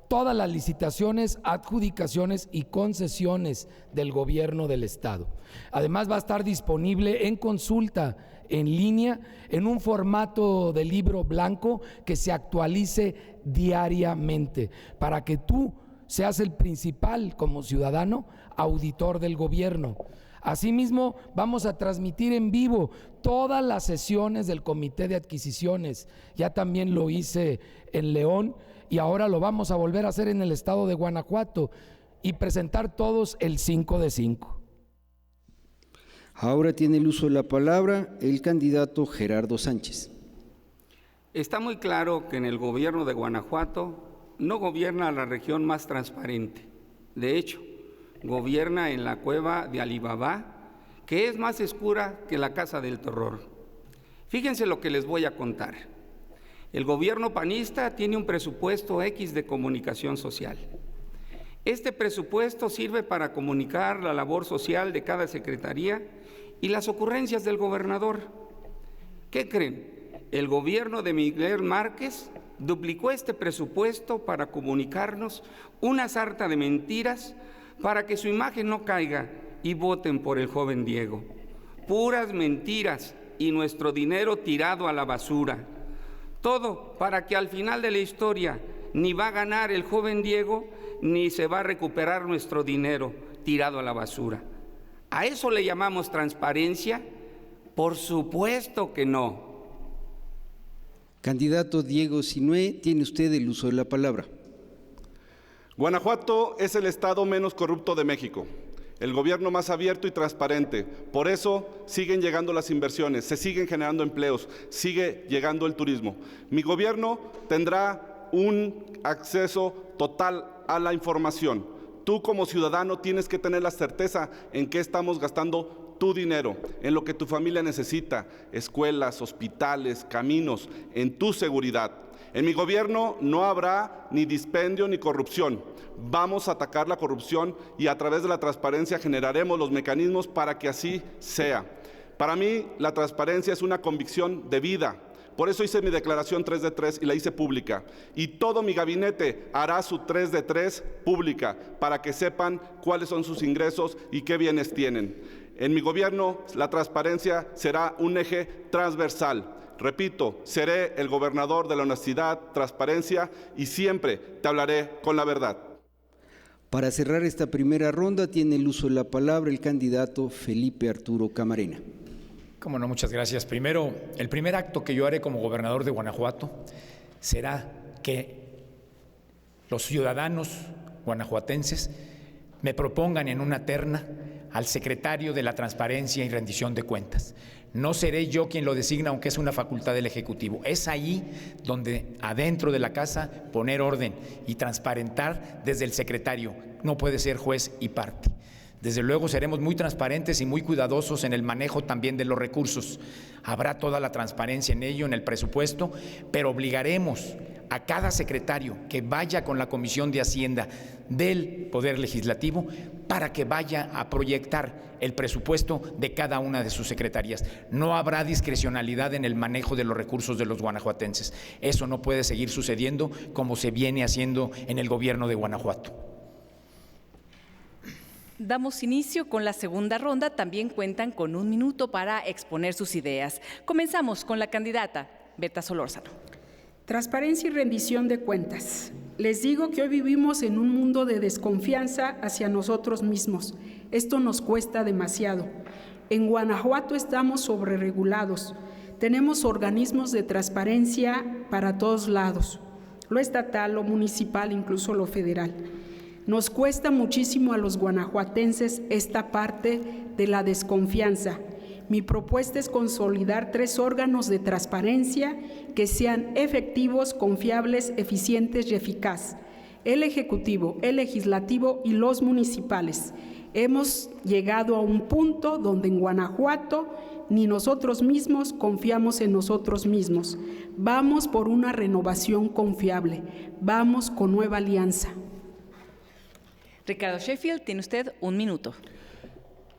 todas las licitaciones, adjudicaciones y concesiones del gobierno del Estado. Además va a estar disponible en consulta en línea, en un formato de libro blanco que se actualice diariamente para que tú seas el principal como ciudadano auditor del gobierno. Asimismo, vamos a transmitir en vivo todas las sesiones del Comité de Adquisiciones. Ya también lo hice en León y ahora lo vamos a volver a hacer en el estado de Guanajuato y presentar todos el 5 de 5. Ahora tiene el uso de la palabra el candidato Gerardo Sánchez. Está muy claro que en el gobierno de Guanajuato no gobierna la región más transparente. De hecho, gobierna en la cueva de Alibaba, que es más oscura que la casa del terror. Fíjense lo que les voy a contar. El gobierno panista tiene un presupuesto X de comunicación social. Este presupuesto sirve para comunicar la labor social de cada secretaría y las ocurrencias del gobernador. ¿Qué creen? El gobierno de Miguel Márquez duplicó este presupuesto para comunicarnos una sarta de mentiras para que su imagen no caiga y voten por el joven Diego. Puras mentiras y nuestro dinero tirado a la basura. Todo para que al final de la historia ni va a ganar el joven Diego, ni se va a recuperar nuestro dinero tirado a la basura. ¿A eso le llamamos transparencia? Por supuesto que no. Candidato Diego Sinué, tiene usted el uso de la palabra. Guanajuato es el estado menos corrupto de México, el gobierno más abierto y transparente. Por eso siguen llegando las inversiones, se siguen generando empleos, sigue llegando el turismo. Mi gobierno tendrá un acceso total a la información. Tú como ciudadano tienes que tener la certeza en qué estamos gastando tu dinero, en lo que tu familia necesita, escuelas, hospitales, caminos, en tu seguridad. En mi gobierno no habrá ni dispendio ni corrupción. Vamos a atacar la corrupción y a través de la transparencia generaremos los mecanismos para que así sea. Para mí, la transparencia es una convicción de vida. Por eso hice mi declaración 3 de 3 y la hice pública. Y todo mi gabinete hará su 3 de 3 pública para que sepan cuáles son sus ingresos y qué bienes tienen. En mi gobierno, la transparencia será un eje transversal. Repito, seré el gobernador de la honestidad, transparencia y siempre te hablaré con la verdad. Para cerrar esta primera ronda, tiene el uso de la palabra el candidato Felipe Arturo Camarena. Cómo no, muchas gracias. Primero, el primer acto que yo haré como gobernador de Guanajuato será que los ciudadanos guanajuatenses me propongan en una terna al secretario de la Transparencia y Rendición de Cuentas. No seré yo quien lo designa, aunque es una facultad del Ejecutivo. Es ahí donde, adentro de la casa, poner orden y transparentar desde el secretario. No puede ser juez y parte. Desde luego seremos muy transparentes y muy cuidadosos en el manejo también de los recursos. Habrá toda la transparencia en ello, en el presupuesto, pero obligaremos a cada secretario que vaya con la Comisión de Hacienda del Poder Legislativo para que vaya a proyectar el presupuesto de cada una de sus secretarías. No habrá discrecionalidad en el manejo de los recursos de los guanajuatenses. Eso no puede seguir sucediendo como se viene haciendo en el gobierno de Guanajuato. Damos inicio con la segunda ronda. También cuentan con 1 minuto para exponer sus ideas. Comenzamos con la candidata Berta Solórzano. Transparencia y rendición de cuentas. Les digo que hoy vivimos en un mundo de desconfianza hacia nosotros mismos. Esto nos cuesta demasiado. En Guanajuato estamos sobreregulados. Tenemos organismos de transparencia para todos lados, lo estatal, lo municipal, incluso lo federal. Nos cuesta muchísimo a los guanajuatenses esta parte de la desconfianza. Mi propuesta es consolidar 3 órganos de transparencia que sean efectivos, confiables, eficientes y eficaz. El Ejecutivo, el Legislativo y los municipales. Hemos llegado a un punto donde en Guanajuato ni nosotros mismos confiamos en nosotros mismos. Vamos por una renovación confiable. Vamos con Nueva Alianza. Ricardo Sheffield, tiene usted 1 minuto.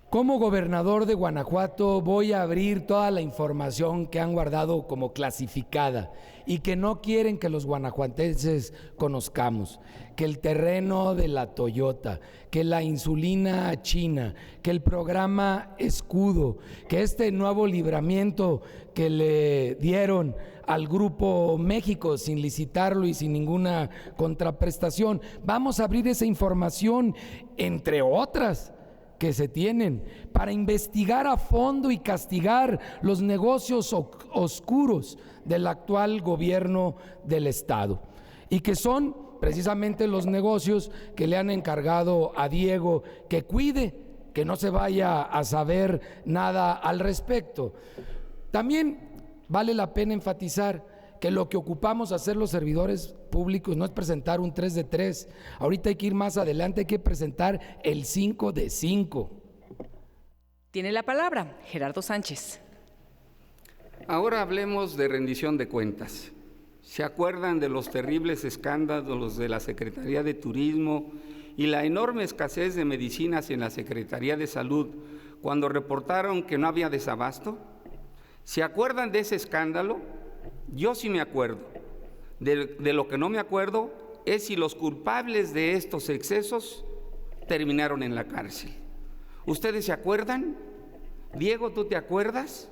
Como gobernador de Guanajuato voy a abrir toda la información que han guardado como clasificada y que no quieren que los guanajuatenses conozcamos, que el terreno de la Toyota, que la insulina china, que el programa Escudo, que este nuevo libramiento que le dieron al Grupo México sin licitarlo y sin ninguna contraprestación. Vamos a abrir esa información, entre otras que se tienen, para investigar a fondo y castigar los negocios oscuros del actual gobierno del Estado, y que son precisamente los negocios que le han encargado a Diego que cuide, que no se vaya a saber nada al respecto. También vale la pena enfatizar que lo que ocupamos hacer los servidores públicos no es presentar un 3 de 3. Ahorita hay que ir más adelante, hay que presentar el 5 de 5. Tiene la palabra Gerardo Sánchez. Ahora hablemos de rendición de cuentas. ¿Se acuerdan de los terribles escándalos de la Secretaría de Turismo y la enorme escasez de medicinas en la Secretaría de Salud cuando reportaron que no había desabasto? ¿Se acuerdan de ese escándalo? Yo sí me acuerdo. De lo que no me acuerdo es si los culpables de estos excesos terminaron en la cárcel. ¿Ustedes se acuerdan? Diego, ¿tú te acuerdas?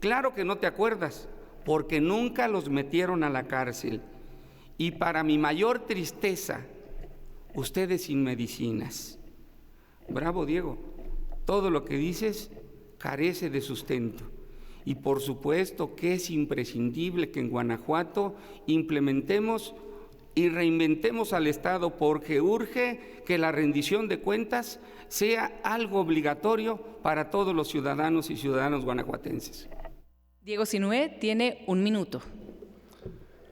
Claro que no te acuerdas, porque nunca los metieron a la cárcel. Y para mi mayor tristeza, ustedes sin medicinas. Bravo, Diego. Todo lo que dices carece de sustento. Y por supuesto que es imprescindible que en Guanajuato implementemos y reinventemos al Estado, porque urge que la rendición de cuentas sea algo obligatorio para todos los ciudadanos y ciudadanas guanajuatenses. Diego Sinué tiene 1 minuto.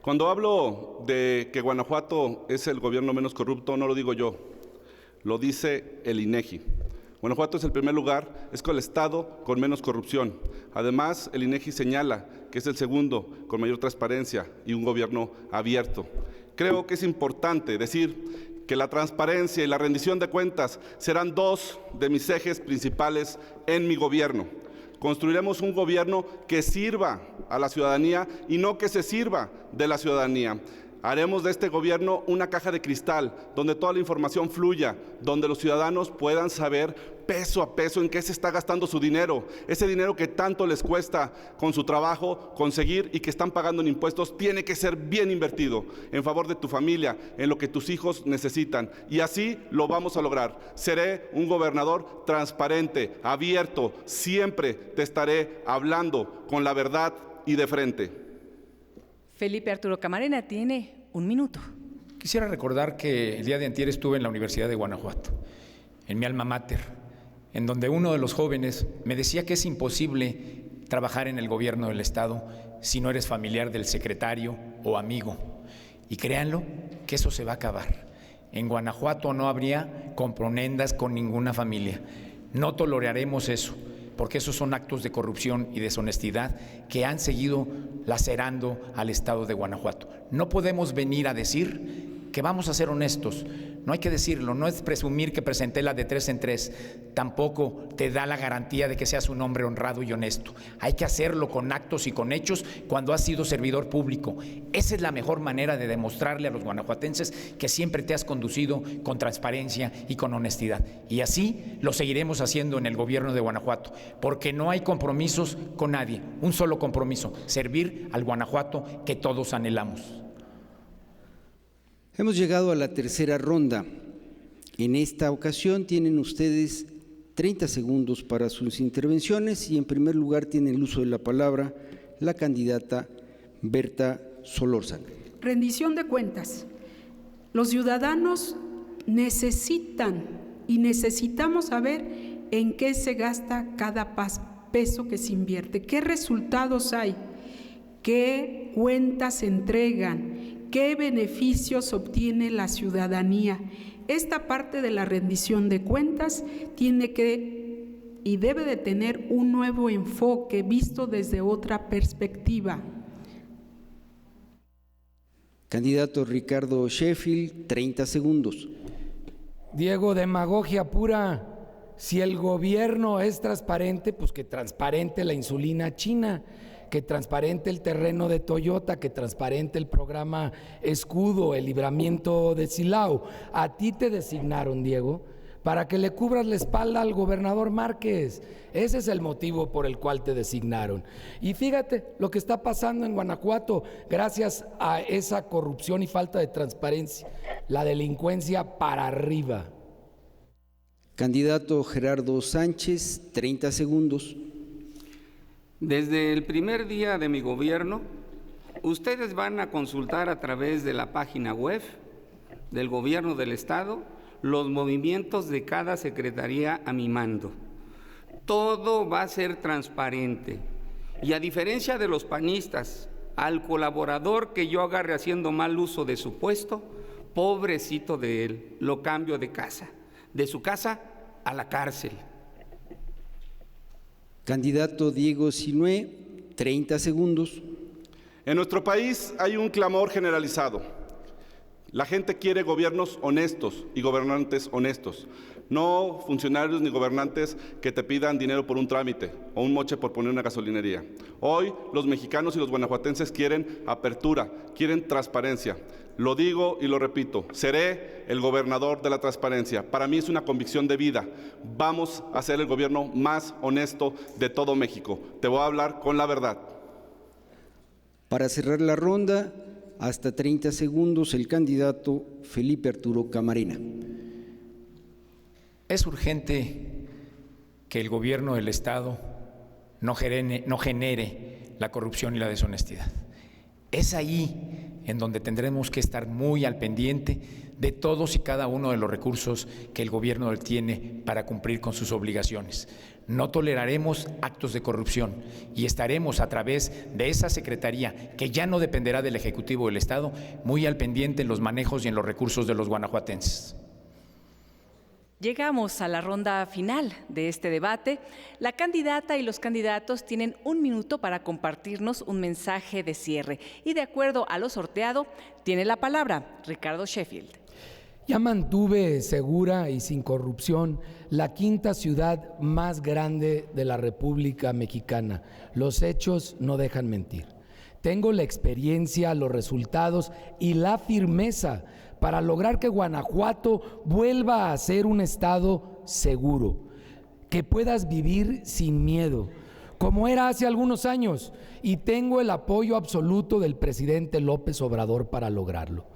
Cuando hablo de que Guanajuato es el gobierno menos corrupto, no lo digo yo, lo dice el INEGI. Guanajuato es el primer lugar, es con el estado con menos corrupción. Además, el INEGI señala que es el segundo con mayor transparencia y un gobierno abierto. Creo que es importante decir que la transparencia y la rendición de cuentas serán 2 de mis ejes principales en mi gobierno. Construiremos un gobierno que sirva a la ciudadanía y no que se sirva de la ciudadanía. Haremos de este gobierno una caja de cristal donde toda la información fluya, donde los ciudadanos puedan saber peso a peso en qué se está gastando su dinero, ese dinero que tanto les cuesta con su trabajo conseguir y que están pagando en impuestos, tiene que ser bien invertido en favor de tu familia, en lo que tus hijos necesitan, y así lo vamos a lograr. Seré un gobernador transparente, abierto, siempre te estaré hablando con la verdad y de frente. Felipe Arturo Camarena tiene 1 minuto. Quisiera recordar que el día de antier estuve en la Universidad de Guanajuato, en mi alma mater, en donde uno de los jóvenes me decía que es imposible trabajar en el gobierno del Estado si no eres familiar del secretario o amigo. Y créanlo que eso se va a acabar. En Guanajuato no habría componendas con ninguna familia. No toleraremos eso, porque esos son actos de corrupción y deshonestidad que han seguido lacerando al Estado de Guanajuato. No podemos venir a decir que vamos a ser honestos, no hay que decirlo, no es presumir que presenté la de 3 en 3, tampoco te da la garantía de que seas un hombre honrado y honesto. Hay que hacerlo con actos y con hechos cuando has sido servidor público. Esa es la mejor manera de demostrarle a los guanajuatenses que siempre te has conducido con transparencia y con honestidad. Y así lo seguiremos haciendo en el gobierno de Guanajuato, porque no hay compromisos con nadie, un solo compromiso: servir al Guanajuato que todos anhelamos. Hemos llegado a la tercera ronda. En esta ocasión tienen ustedes 30 segundos para sus intervenciones y en primer lugar tiene el uso de la palabra la candidata Berta Solórzano. Rendición de cuentas. Los ciudadanos necesitan y necesitamos saber en qué se gasta cada peso que se invierte, qué resultados hay, qué cuentas se entregan, qué beneficios obtiene la ciudadanía. Esta parte de la rendición de cuentas tiene que y debe de tener un nuevo enfoque visto desde otra perspectiva. Candidato Ricardo Sheffield, 30 segundos. Diego, demagogia pura. Si el gobierno es transparente, pues que transparente la insulina china, que transparente el terreno de Toyota, que transparente el programa Escudo, el libramiento de Silao. A ti te designaron, Diego, para que le cubras la espalda al gobernador Márquez. Ese es el motivo por el cual te designaron. Y fíjate lo que está pasando en Guanajuato gracias a esa corrupción y falta de transparencia. La delincuencia para arriba. Candidato Gerardo Sánchez, 30 segundos. Desde el primer día de mi gobierno, ustedes van a consultar a través de la página web del Gobierno del Estado los movimientos de cada secretaría a mi mando. Todo va a ser transparente. Y a diferencia de los panistas, al colaborador que yo agarre haciendo mal uso de su puesto, pobrecito de él, lo cambio de casa, de su casa a la cárcel. Candidato Diego Sinué, 30 segundos. En nuestro país hay un clamor generalizado. La gente quiere gobiernos honestos y gobernantes honestos, no funcionarios ni gobernantes que te pidan dinero por un trámite o un moche por poner una gasolinería. Hoy los mexicanos y los guanajuatenses quieren apertura, quieren transparencia. Lo digo y lo repito, seré el gobernador de la transparencia. Para mí es una convicción de vida. Vamos a ser el gobierno más honesto de todo México. Te voy a hablar con la verdad. Para cerrar la ronda, hasta 30 segundos, el candidato Felipe Arturo Camarena. Es urgente que el gobierno del Estado no genere la corrupción y la deshonestidad. Es ahí en donde tendremos que estar muy al pendiente de todos y cada uno de los recursos que el gobierno tiene para cumplir con sus obligaciones. No toleraremos actos de corrupción y estaremos a través de esa secretaría, que ya no dependerá del Ejecutivo del Estado, muy al pendiente en los manejos y en los recursos de los guanajuatenses. Llegamos a la ronda final de este debate. La candidata y los candidatos tienen 1 minuto para compartirnos un mensaje de cierre. Y de acuerdo a lo sorteado, tiene la palabra Ricardo Sheffield. Ya mantuve segura y sin corrupción la 5ª ciudad más grande de la República Mexicana. Los hechos no dejan mentir. Tengo la experiencia, los resultados y la firmeza para lograr que Guanajuato vuelva a ser un estado seguro, que puedas vivir sin miedo, como era hace algunos años, y tengo el apoyo absoluto del presidente López Obrador para lograrlo.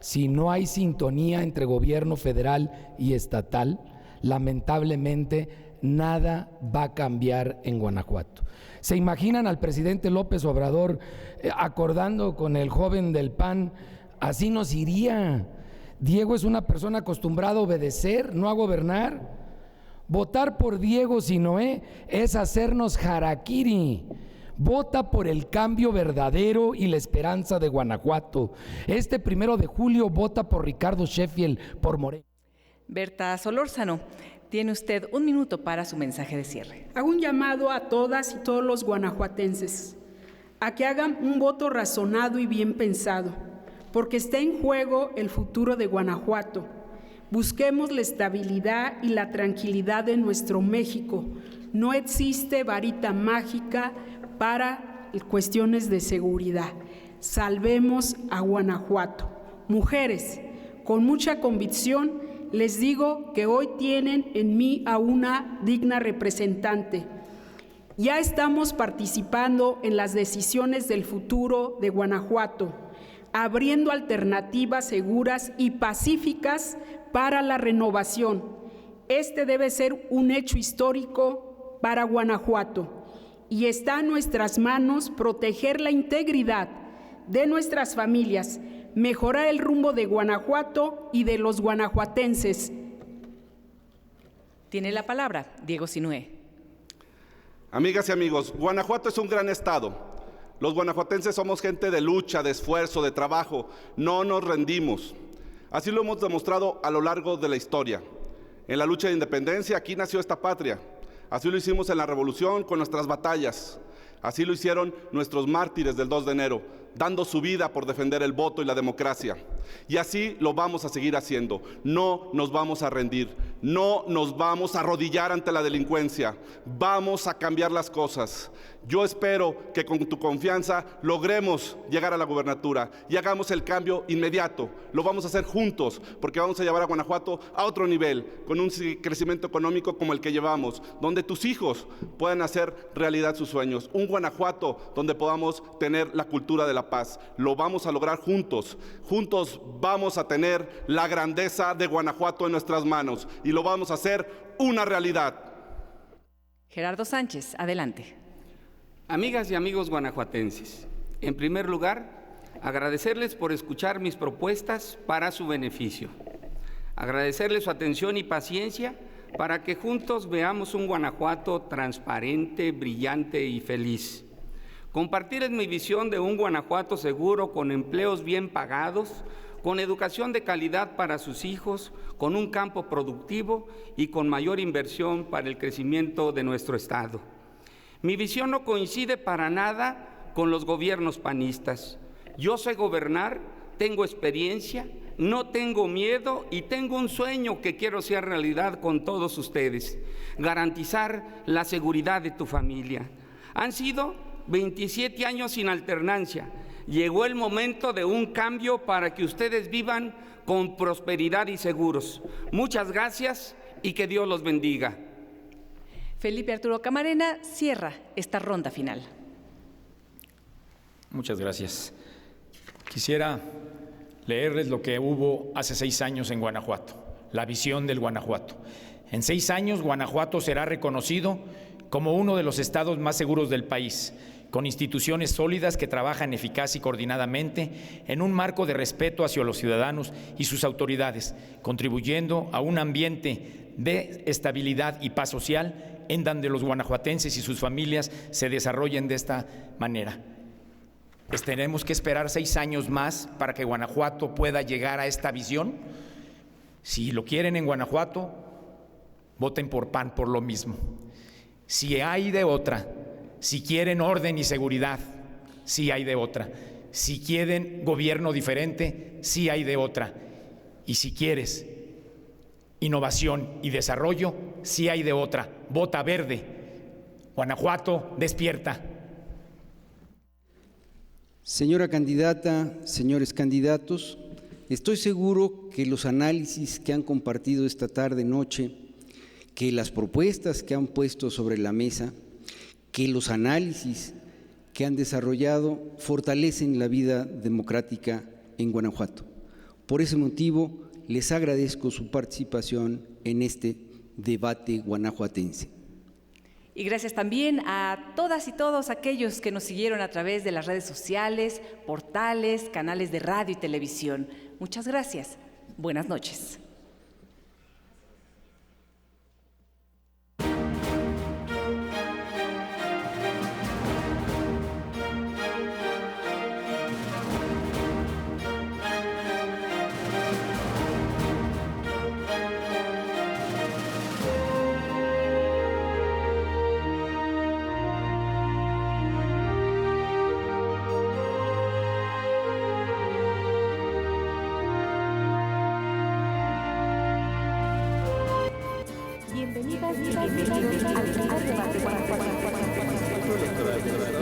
Si no hay sintonía entre gobierno federal y estatal, lamentablemente nada va a cambiar en Guanajuato. ¿Se imaginan al presidente López Obrador acordando con el joven del PAN? Así nos iría. Diego es una persona acostumbrada a obedecer, no a gobernar. Votar por Diego Sinoé es hacernos harakiri. Vota por el cambio verdadero y la esperanza de Guanajuato. Este 1 de julio vota por Ricardo Sheffield, por Morena. Berta Solórzano, tiene usted 1 minuto para su mensaje de cierre. Hago un llamado a todas y todos los guanajuatenses a que hagan un voto razonado y bien pensado, porque está en juego el futuro de Guanajuato. Busquemos la estabilidad y la tranquilidad de nuestro México. No existe varita mágica para cuestiones de seguridad. Salvemos a Guanajuato. Mujeres, con mucha convicción, les digo que hoy tienen en mí a una digna representante. Ya estamos participando en las decisiones del futuro de Guanajuato, abriendo alternativas seguras y pacíficas para la renovación. Este debe ser un hecho histórico para Guanajuato y está en nuestras manos proteger la integridad de nuestras familias, mejorar el rumbo de Guanajuato y de los guanajuatenses. Tiene la palabra Diego Sinoé. Amigas y amigos, Guanajuato es un gran estado. Los guanajuatenses somos gente de lucha, de esfuerzo, de trabajo. No nos rendimos. Así lo hemos demostrado a lo largo de la historia. En la lucha de independencia, aquí nació esta patria. Así lo hicimos en la revolución con nuestras batallas. Así lo hicieron nuestros mártires del 2 de enero, dando su vida por defender el voto y la democracia. Y así lo vamos a seguir haciendo. No nos vamos a rendir, no nos vamos a arrodillar ante la delincuencia. Vamos a cambiar las cosas. Yo espero que con tu confianza logremos llegar a la gubernatura y hagamos el cambio inmediato. Lo vamos a hacer juntos, porque vamos a llevar a Guanajuato a otro nivel, con un crecimiento económico como el que llevamos, donde tus hijos puedan hacer realidad sus sueños. Un Guanajuato donde podamos tener la cultura de la paz. Lo vamos a lograr juntos. Juntos vamos a tener la grandeza de Guanajuato en nuestras manos y lo vamos a hacer una realidad. Gerardo Sánchez, adelante. Amigas y amigos guanajuatenses, en primer lugar, agradecerles por escuchar mis propuestas para su beneficio. Agradecerles su atención y paciencia para que juntos veamos un Guanajuato transparente, brillante y feliz. Compartirles mi visión de un Guanajuato seguro, con empleos bien pagados, con educación de calidad para sus hijos, con un campo productivo y con mayor inversión para el crecimiento de nuestro estado. Mi visión no coincide para nada con los gobiernos panistas. Yo sé gobernar, tengo experiencia, no tengo miedo y tengo un sueño que quiero hacer realidad con todos ustedes: garantizar la seguridad de tu familia. Han sido 27 años sin alternancia. Llegó el momento de un cambio para que ustedes vivan con prosperidad y seguros. Muchas gracias y que Dios los bendiga. Felipe Arturo Camarena cierra esta ronda final. Muchas gracias. Quisiera leerles lo que hubo hace 6 años en Guanajuato, la visión del Guanajuato. En 6 años, Guanajuato será reconocido como uno de los estados más seguros del país, con instituciones sólidas que trabajan eficaz y coordinadamente en un marco de respeto hacia los ciudadanos y sus autoridades, contribuyendo a un ambiente de estabilidad y paz social en donde los guanajuatenses y sus familias se desarrollen de esta manera. ¿Tenemos que esperar 6 años más para que Guanajuato pueda llegar a esta visión? Si lo quieren en Guanajuato, voten por PAN por lo mismo. Si hay de otra, si quieren orden y seguridad, sí hay de otra. Si quieren gobierno diferente, sí hay de otra. Y si quieres innovación y desarrollo, sí hay de otra. Vota verde. Guanajuato, despierta. Señora candidata, señores candidatos, estoy seguro que los análisis que han compartido esta tarde-noche, que las propuestas que han puesto sobre la mesa, que los análisis que han desarrollado fortalecen la vida democrática en Guanajuato. Por ese motivo, les agradezco su participación en este debate guanajuatense. Y gracias también a todas y todos aquellos que nos siguieron a través de las redes sociales, portales, canales de radio y televisión. Muchas gracias. Buenas noches. Bienvenidas y bienvenidos al primer debate guanajuatense.